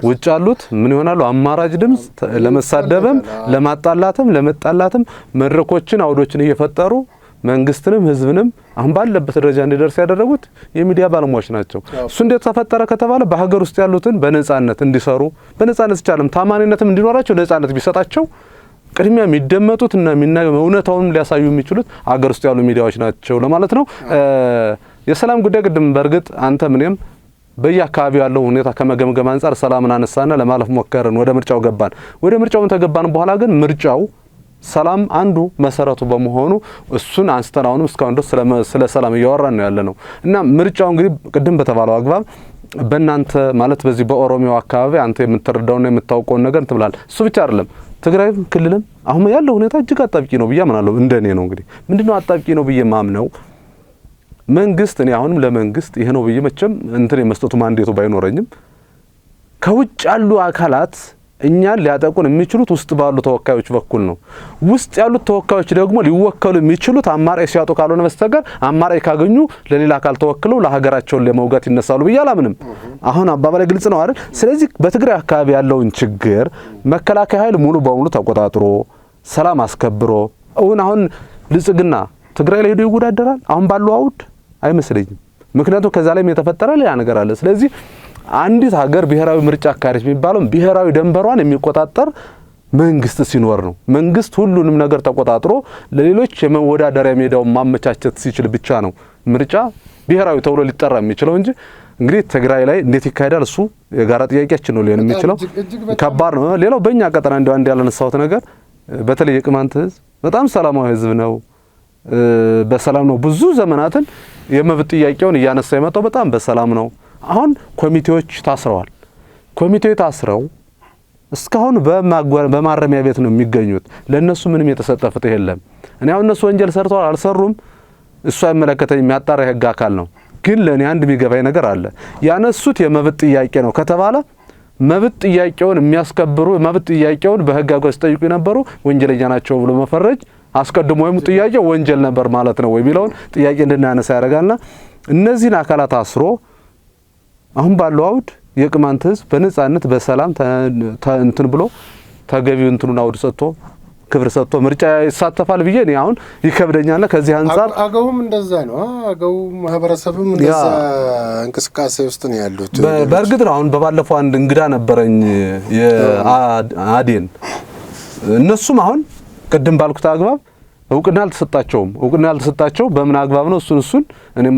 ውጭ ያሉት ምን ይሆናሉ? አማራጭ ድምጽ ለመሳደብም ለመጣላትም መድረኮችን አውዶችን እየፈጠሩ መንግስትንም ህዝብንም አሁን ባለበት ደረጃ እንዲደርስ ያደረጉት የሚዲያ ባለሙያዎች ናቸው። እሱ እንዴት ተፈጠረ ከተባለ በሀገር ውስጥ ያሉትን በነፃነት እንዲሰሩ በነፃነት ይቻላል ታማኝነትም እንዲኖራቸው ነፃነት ቢሰጣቸው ቅድሚያ የሚደመጡትና እውነታውን ሊያሳዩ የሚችሉት አገር ውስጥ ያሉ ሚዲያዎች ናቸው ለማለት ነው። የሰላም ጉዳይ ቅድም በርግጥ አንተ ምንም በየአካባቢው ያለው ሁኔታ ከመገምገም አንፃር ሰላምን አነሳና ለማለፍ ሞከርን። ወደ ምርጫው ገባን። ወደ ምርጫው ተገባን በኋላ ግን ምርጫው ሰላም አንዱ መሰረቱ በመሆኑ እሱን አንስተናውንም እስካሁን ድረስ ስለ ሰላም እያወራን ነው ያለነው እና ምርጫው እንግዲህ ቅድም በተባለው አግባብ በእናንተ ማለት በዚህ በኦሮሚያው አካባቢ አንተ የምትረዳውና የምታውቀው ነገር እንትብላል። እሱ ብቻ አይደለም ትግራይ ክልልም አሁን ያለው ሁኔታ እጅግ አጣብቂ ነው ብዬ አምናለሁ። እንደኔ ነው እንግዲህ ምንድነው አጣብቂ ነው ብዬ ማምነው መንግስት እኔ አሁንም ለመንግስት ይሄ ነው ብዬ መቼም እንትን የመስጠቱ ማንዴቱ ባይኖረኝም ከውጭ ያሉ አካላት እኛን ሊያጠቁን የሚችሉት ውስጥ ባሉ ተወካዮች በኩል ነው። ውስጥ ያሉት ተወካዮች ደግሞ ሊወከሉ የሚችሉት አማራጭ ሲያጡ ካልሆነ በስተቀር አማራጭ ካገኙ ለሌላ አካል ተወክለው ለሀገራቸው ለመውጋት ይነሳሉ ብዬ አላምንም። አሁን አባባላይ ግልጽ ነው አይደል? ስለዚህ በትግራይ አካባቢ ያለውን ችግር መከላከያ ኃይል ሙሉ በሙሉ ተቆጣጥሮ ሰላም አስከብሮ አሁን ልጽግና ትግራይ ላይ ሄዶ ይወዳደራል አሁን ባለው አውድ አይመስለኝም። ምክንያቱም ከዛ ላይ የተፈጠረ ሌላ ነገር አለ። ስለዚህ አንዲት ሀገር ብሔራዊ ምርጫ አካሄደች የሚባለው ብሔራዊ ደንበሯን የሚቆጣጠር መንግስት ሲኖር ነው። መንግስት ሁሉንም ነገር ተቆጣጥሮ ለሌሎች የመወዳደሪያ ሜዳውን ማመቻቸት ሲችል ብቻ ነው ምርጫ ብሔራዊ ተብሎ ሊጠራ የሚችለው እንጂ እንግዲህ ትግራይ ላይ እንዴት ይካሄዳል እሱ የጋራ ጥያቄያችን ነው ሊሆን የሚችለው። ከባድ ነው። ሌላው በእኛ ቀጠና አንድ ያላነሳሁት ነገር በተለይ የቅማንት ህዝብ በጣም ሰላማዊ ህዝብ ነው። በሰላም ነው ብዙ ዘመናትን የመብት ጥያቄውን እያነሳ የመጣው በጣም በሰላም ነው። አሁን ኮሚቴዎች ታስረዋል። ኮሚቴው ታስረው እስካሁን በማረሚያ ቤት ነው የሚገኙት። ለነሱ ምንም የተሰጠ ፍትህ የለም። እኔ አሁን እነሱ ወንጀል ሰርተዋል አልሰሩም እሱ አይመለከተኝ የሚያጣራ የህግ አካል ነው። ግን ለኔ አንድ የሚገባኝ ነገር አለ። ያነሱት የመብት ጥያቄ ነው ከተባለ መብት ጥያቄውን የሚያስከብሩ መብት ጥያቄውን በህግ አግባብ ሲጠይቁ የነበሩ ወንጀለኛ ናቸው ብሎ መፈረጅ አስቀድሞ የሙ ጥያቄው ወንጀል ነበር ማለት ነው ወይ የሚለውን ጥያቄ እንድናነሳ ያደርጋልና እነዚህን አካላት አስሮ አሁን ባለው አውድ የቅማንት ህዝብ በነጻነት በሰላም እንትን ብሎ ተገቢው እንትኑን አውድ ሰጥቶ ክብር ሰጥቶ ምርጫ ይሳተፋል ብዬ እኔ አሁን ይከብደኛል። ከዚህ አንፃር አገውም እንደዛ ነው። አገው ማህበረሰብም እንደዛ እንቅስቃሴ ውስጥ ነው ያሉት። በእርግጥ ነው። አሁን በባለፈው አንድ እንግዳ ነበረኝ የአዴን እነሱም አሁን ቅድም ባልኩት አግባብ እውቅና አልተሰጣቸው በምን አግባብ ነው እሱን እኔም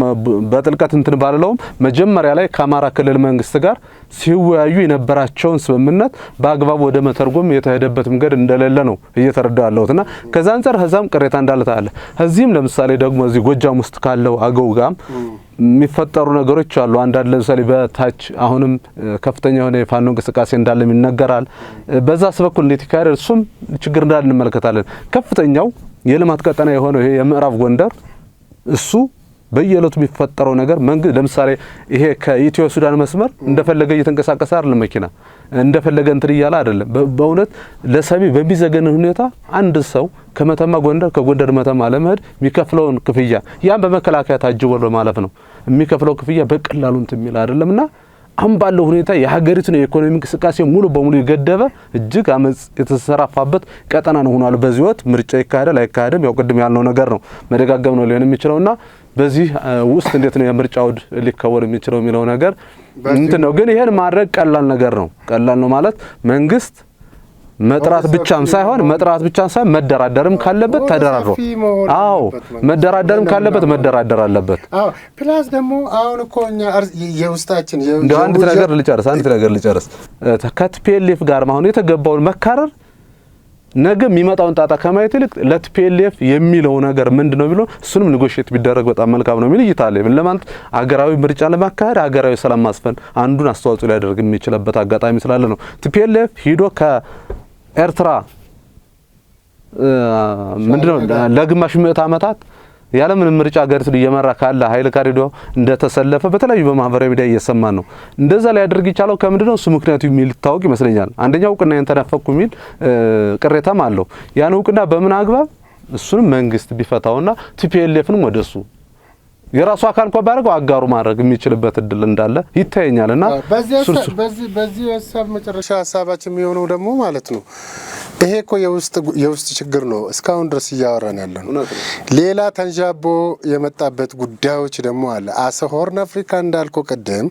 በጥልቀት እንትን ባልለውም መጀመሪያ ላይ ከአማራ ክልል መንግስት ጋር ሲወያዩ የነበራቸውን ስምምነት በአግባብ ወደ መተርጎም የተሄደበት መንገድ እንደሌለ ነው እየተረዳው ያለሁትና ከዛ አንፃር ህዛም ቅሬታ እንዳለ ታለ እዚህም ለምሳሌ ደግሞ እዚህ ጎጃም ውስጥ ካለው አገው ጋም የሚፈጠሩ ነገሮች አሉ። አንዳንድ ለምሳሌ በታች አሁንም ከፍተኛ የሆነ የፋኖ እንቅስቃሴ እንዳለ ይነገራል። በዛ በኩል እንዴት ይካሄዳል እሱም ችግር እንዳለ እንመለከታለን። ከፍተኛው የልማት ቀጠና የሆነው ይሄ የምዕራብ ጎንደር እሱ በየለቱ የሚፈጠረው ነገር መንግስት ለምሳሌ ይሄ ከኢትዮ ሱዳን መስመር እንደፈለገ እየተንቀሳቀሰ አይደለም መኪና እንደፈለገ እንትን ይያለ አይደለም። በእውነት ለሰሚ በሚዘገን ሁኔታ አንድ ሰው ከመተማ ጎንደር ከጎንደር መተማ ለመሄድ የሚከፍለውን ክፍያ ያን በመከላከያ ታጅቦ በማለፍ ነው የሚከፍለው ክፍያ በቀላሉ እንትን የሚል አይደለምና አሁን ባለው ሁኔታ የሀገሪቱን የኢኮኖሚ እንቅስቃሴ ሙሉ በሙሉ የገደበ እጅግ አመጽ የተሰራፋበት ቀጠና ነው ሆኗል። በዚህ ወቅት ምርጫ ይካሄዳል አይካሄድም ያው ቅድም ያልነው ነገር ነው መደጋገም ነው ሊሆን የሚችለውና በዚህ ውስጥ እንዴት ነው የምርጫው ሊከወር የሚችለው የሚለው ነገር እንትን ነው። ግን ይሄን ማድረግ ቀላል ነገር ነው። ቀላል ነው ማለት መንግስት መጥራት ብቻም ሳይሆን መደራደርም ካለበት ተደራድሮ መደራደርም ካለበት መደራደር አለበት። ፕላስ ደግሞ አሁን እኮ እኛ የውስጣችን አንድ ነገር ልጨርስ ከቲፒኤልኤፍ ጋር ማሁን የተገባውን መካረር ነገ የሚመጣውን ጣጣ ከማየት ይልቅ ለቲፒኤልኤፍ የሚለው ነገር ምንድነው ቢሎ እሱንም ኔጎሺየት ቢደረግ በጣም መልካም ነው የሚል ይታለ ለማንት አገራዊ ምርጫ ለማካሄድ አገራዊ ሰላም ማስፈን አንዱን አስተዋጽኦ ሊያደርግ የሚችልበት አጋጣሚ ስላለ ነው። ቲፒኤልኤፍ ሂዶ ከኤርትራ ምንድነው ለግማሽ ምዕተ ዓመታት ያለ ምንም ምርጫ ሀገሪቱን እየመራ ካለ ኃይል ካሪዶ እንደተሰለፈ በተለያዩ በማህበራዊ ሚዲያ እየሰማን ነው። እንደዛ ላይ ያደርግ ይቻለው ከምንድነው እሱ ምክንያቱ የሚል ታውቅ ይመስለኛል። አንደኛው እውቅና ተነፈኩ የሚል ቅሬታም አለው። ያን እውቅና በምን አግባብ እሱንም መንግስት ቢፈታውና ቲፒኤልኤፍንም ወደሱ የራሱ አካል እንኳን ባደረገው አጋሩ ማድረግ የሚችልበት እድል እንዳለ ይታየኛልና በዚህ ሀሳብ መጨረሻ ሀሳባችን የሚሆነው ደግሞ ማለት ነው ይሄ እኮ የውስጥ ችግር ነው እስካሁን ድረስ እያወራን ያለው ነው። ሌላ ተንጃቦ የመጣበት ጉዳዮች ደግሞ አለ። ሆርን አፍሪካ እንዳልከው ቀደም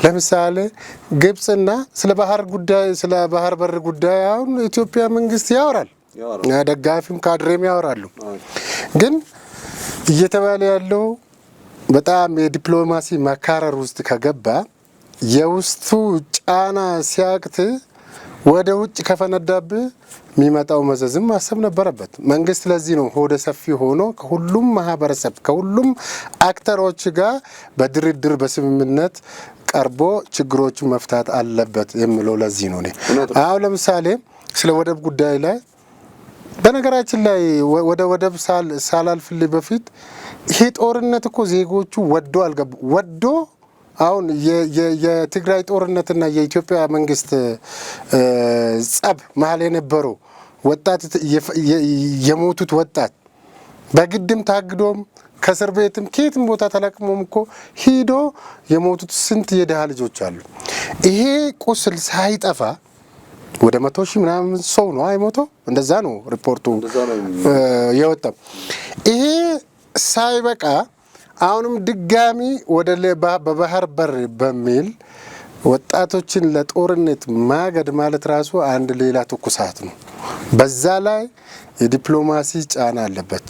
ለምሳሌ ግብጽና ስለ ባህር በር ጉዳይ አሁን ኢትዮጵያ መንግስት ያወራል፣ ደጋፊም ካድሬም ያወራሉ። ግን እየተባለ ያለው በጣም የዲፕሎማሲ መካረር ውስጥ ከገባ የውስጡ ጫና ሲያቅት ወደ ውጭ ከፈነዳብህ የሚመጣው መዘዝም ማሰብ ነበረበት መንግስት። ለዚህ ነው ሆደ ሰፊ ሆኖ ከሁሉም ማህበረሰብ ከሁሉም አክተሮች ጋር በድርድር በስምምነት ቀርቦ ችግሮችን መፍታት አለበት የሚለው ለዚህ ነው። አሁን ለምሳሌ ስለ ወደብ ጉዳይ ላይ በነገራችን ላይ ወደ ወደብ ሳላልፍልህ በፊት ይሄ ጦርነት እኮ ዜጎቹ ወዶ አሁን የትግራይ ጦርነትና የኢትዮጵያ መንግስት ጸብ መሀል የነበረው ወጣት የሞቱት ወጣት በግድም ታግዶም ከእስር ቤትም ከየትም ቦታ ተለቅሞም እኮ ሂዶ የሞቱት ስንት የደሃ ልጆች አሉ። ይሄ ቁስል ሳይጠፋ ወደ 100,000 ምናምን ሰው ነው አይሞተው እንደዛ ነው ሪፖርቱ የወጣው። ይሄ ሳይበቃ አሁንም ድጋሚ ወደ በባህር በር በሚል ወጣቶችን ለጦርነት ማገድ ማለት ራሱ አንድ ሌላ ትኩሳት ነው። በዛ ላይ የዲፕሎማሲ ጫና አለበት።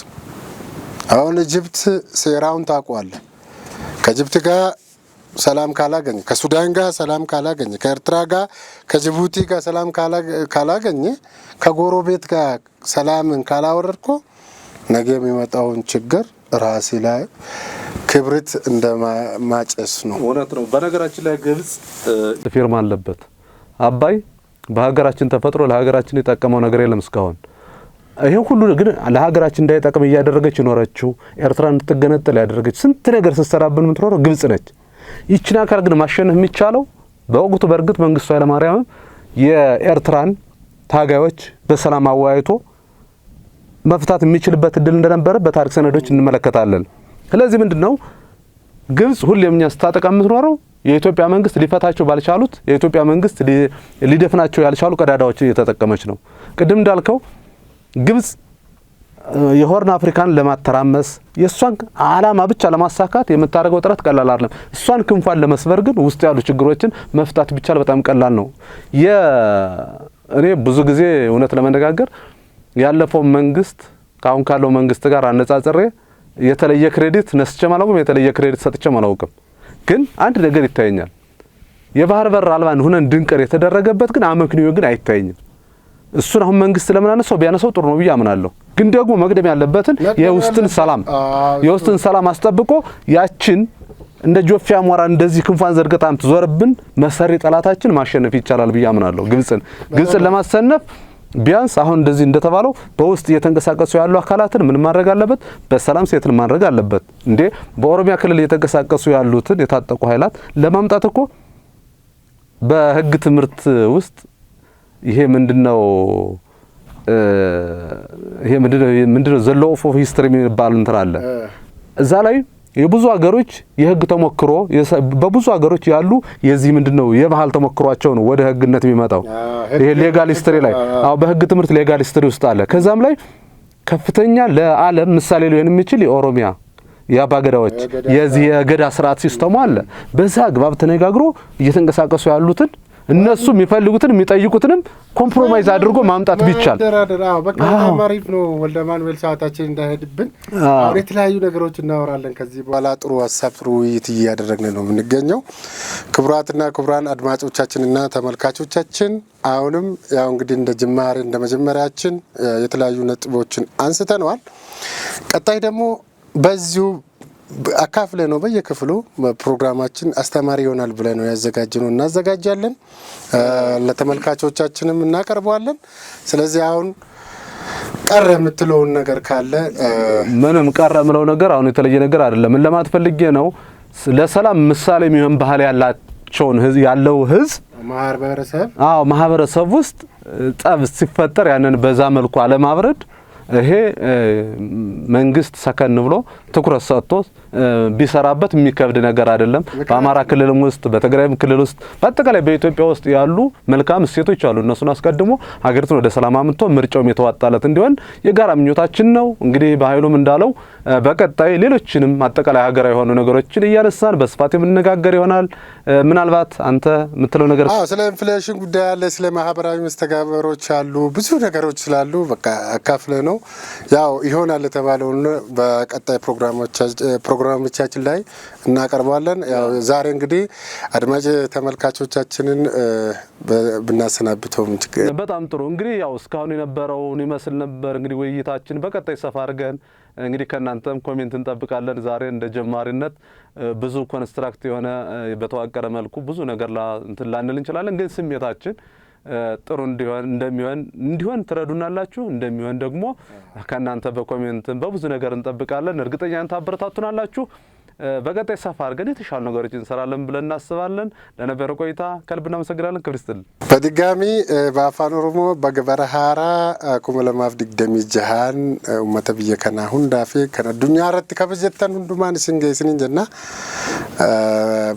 አሁን ኢጅፕት ሴራውን ታውቀዋለህ። ከኢጅፕት ጋር ሰላም ካላገኘ፣ ከሱዳን ጋር ሰላም ካላገኘ፣ ከኤርትራ ጋር ከጅቡቲ ጋር ሰላም ካላገኘ፣ ከጎረቤት ጋር ሰላምን ካላወረድኮ ነገ የሚመጣውን ችግር ራሴ ላይ ክብሪት እንደማጨስ ነው። እውነት ነው። በነገራችን ላይ ግብጽ ፊርማ አለበት። አባይ በሀገራችን ተፈጥሮ ለሀገራችን የጠቀመው ነገር የለም እስካሁን። ይሄ ሁሉ ግን ለሀገራችን እንዳይጠቅም እያደረገች ይኖረችው ኤርትራ እንድትገነጠል ያደረገች ስንት ነገር ስትሰራብን የምትኖረው ግብጽ ነች። ይቺን አካል ግን ማሸነፍ የሚቻለው በወቅቱ በእርግጥ መንግስቱ ኃይለማርያም የኤርትራን ታጋዮች በሰላም አወያይቶ መፍታት የሚችልበት እድል እንደነበረ በታሪክ ሰነዶች እንመለከታለን። ስለዚህ ምንድነው ግብጽ ሁሌም እኛ ስታጠቃ የምትኖረው የኢትዮጵያ መንግስት ሊፈታቸው ባልቻሉት የኢትዮጵያ መንግስት ሊደፍናቸው ያልቻሉ ቀዳዳዎችን እየተጠቀመች ነው። ቅድም እንዳልከው ግብጽ የሆርን አፍሪካን ለማተራመስ የሷን አላማ ብቻ ለማሳካት የምታደርገው ጥረት ቀላል አይደለም። እሷን ክንፏን ለመስበር ግን ውስጥ ያሉ ችግሮችን መፍታት ቢቻል በጣም ቀላል ነው። እኔ ብዙ ጊዜ እውነት ለመነጋገር ያለፈው መንግስት ካሁን ካለው መንግስት ጋር አነጻጽሬ የተለየ ክሬዲት ነስቼም አላውቅም፣ የተለየ ክሬዲት ሰጥቼም አላውቅም። ግን አንድ ነገር ይታየኛል። የባህር በር አልባን ሆነን ድንቅር የተደረገበት ግን አመክንዮ ግን አይታየኝም። እሱን አሁን መንግስት ለምን አነሳው ቢያነሳው ጥሩ ነው ብዬ አምናለሁ። ግን ደግሞ መቅደም ያለበትን የውስጥን ሰላም አስጠብቆ ያችን እንደ ጆፌ አሞራ እንደዚህ ክንፋን ዘርግታም ትዞርብን መሰሪ ጠላታችን ማሸነፍ ይቻላል ብዬ አምናለሁ። ግብጽን ለማሰነፍ ቢያንስ አሁን እንደዚህ እንደተባለው በውስጥ እየተንቀሳቀሱ ያሉ አካላትን ምን ማድረግ አለበት? በሰላም ሴትን ማድረግ አለበት። እንዴ በኦሮሚያ ክልል እየተንቀሳቀሱ ያሉትን የታጠቁ ኃይላት ለማምጣት እኮ በህግ ትምህርት ውስጥ ይሄ ምንድነው ዘሎ ኦፍ ሂስትሪ የሚባል እንትን አለ። እዛ ላይ የብዙ ሀገሮች የህግ ተሞክሮ በብዙ ሀገሮች ያሉ የዚህ ምንድነው የባህል ተሞክሯቸው ነው ወደ ህግነት የሚመጣው። ይሄ ሌጋል ሂስትሪ ላይ በህግ ትምህርት ሌጋል ሂስትሪ ውስጥ አለ። ከዛም ላይ ከፍተኛ ለዓለም ምሳሌ ሊሆን የሚችል የኦሮሚያ ያባገዳዎች የዚህ የገዳ ስርዓት ሲስተሙ አለ። በዛ አግባብ ተነጋግሮ እየተንቀሳቀሱ ያሉትን እነሱ የሚፈልጉትን የሚጠይቁትንም ኮምፕሮማይዝ አድርጎ ማምጣት ቢቻል በቃ ማሪፍ ነው። ወልደ ማኑኤል ሰዓታችን እንዳይሄድብን አሁን የተለያዩ ነገሮች እናወራለን። ከዚህ በኋላ ጥሩ ሀሳብ ጥሩ ውይይት እያደረግን ነው የምንገኘው። ክቡራትና ክቡራን አድማጮቻችንና ተመልካቾቻችን አሁንም ያው እንግዲህ እንደ መጀመሪያችን የተለያዩ ነጥቦችን አንስተናል። ቀጣይ ደግሞ በዚሁ አካፍለ ነው በየክፍሉ ፕሮግራማችን አስተማሪ ይሆናል ብለን ነው ያዘጋጀነው እናዘጋጃለን፣ ለተመልካቾቻችንም እናቀርባለን። ስለዚህ አሁን ቀረ የምትለው ነገር ካለ? ምንም ቀረ የምለው ነገር አሁን የተለየ ነገር አይደለም። ምን ለማለት ፈልጌ ነው ለሰላም ምሳሌ የሚሆን ባህል ያለው ህዝብ ማህበረሰብ ውስጥ ጠብ ሲፈጠር ያንን በዛ መልኩ አለማብረድ ይሄ መንግስት ሰከን ብሎ ትኩረት ሰጥቶ ቢሰራበት የሚከብድ ነገር አይደለም። በአማራ ክልልም ውስጥ በትግራይም ክልል ውስጥ በአጠቃላይ በኢትዮጵያ ውስጥ ያሉ መልካም እሴቶች አሉ። እነሱን አስቀድሞ ሀገሪቱን ወደ ሰላም አምጥቶ ምርጫውም የተዋጣለት እንዲሆን የጋራ ምኞታችን ነው። እንግዲህ በኃይሉም እንዳለው በቀጣይ ሌሎችንም አጠቃላይ ሀገራዊ የሆኑ ነገሮችን እያነሳን በስፋት የምንነጋገር ይሆናል። ምናልባት አንተ የምትለው ነገር? ስለ ኢንፍሌሽን ጉዳይ አለ፣ ስለ ማህበራዊ መስተጋበሮች አሉ፣ ብዙ ነገሮች ስላሉ በቃ አካፍለ ነው ያው ይሆናል የተባለውን በቀጣይ ፕሮግራሞቻችን ላይ እናቀርባለን። ያው ዛሬ እንግዲህ አድማጭ ተመልካቾቻችንን ብናሰናብተው በጣም ጥሩ። እንግዲህ ያው እስካሁን የነበረውን ይመስል ነበር። እንግዲህ ውይይታችን በቀጣይ ሰፋ አድርገን እንግዲህ ከናንተም ኮሜንት እንጠብቃለን። ዛሬ እንደ ጀማሪነት ብዙ ኮንስትራክት የሆነ በተዋቀረ መልኩ ብዙ ነገር ላንል እንችላለን። ግን ስሜታችን ጥሩ እንዲሆን ትረዱናላችሁ። እንደሚሆን ደግሞ ከናንተ በኮሜንት በብዙ ነገር እንጠብቃለን። እርግጠኛ ነን ታበረታቱናላችሁ። በቀጣይ ሰፋ አድርገን የተሻሉ ነገሮችን እንሰራለን ብለን እናስባለን። ለነበረው ቆይታ ከልብ እናመሰግናለን። ክብር ይስጥልን። በድጋሚ በአፋን ኦሮሞ በገበረሃራ ኩመለማፍ ድግደሚ ጀሃን ኡመተ ብየ ከና ሁንዳፊ ከነ ዱኛ ረት ከበጀተን ሁንዱማን ሲንገይስን ጀና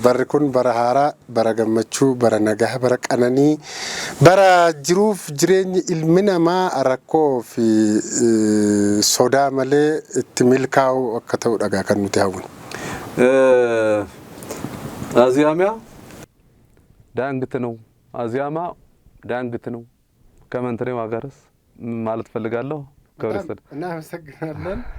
በርኩን በረሃራ በረገመቹ በረነጋህ በረቀነኒ በራጅሩፍ ጅሬኝ ኢልሚነማ አረኮ ፊ ሶዳ መሌ እትሚልካው ወከተው ደጋ ከኑት ያውን አዚያማ ዳንግት ነው። አዚያማ ዳንግት ነው። ከመንትሬው ሀገርስ ማለት ፈልጋለሁ። ከወረሰድ እና መሰግናለን።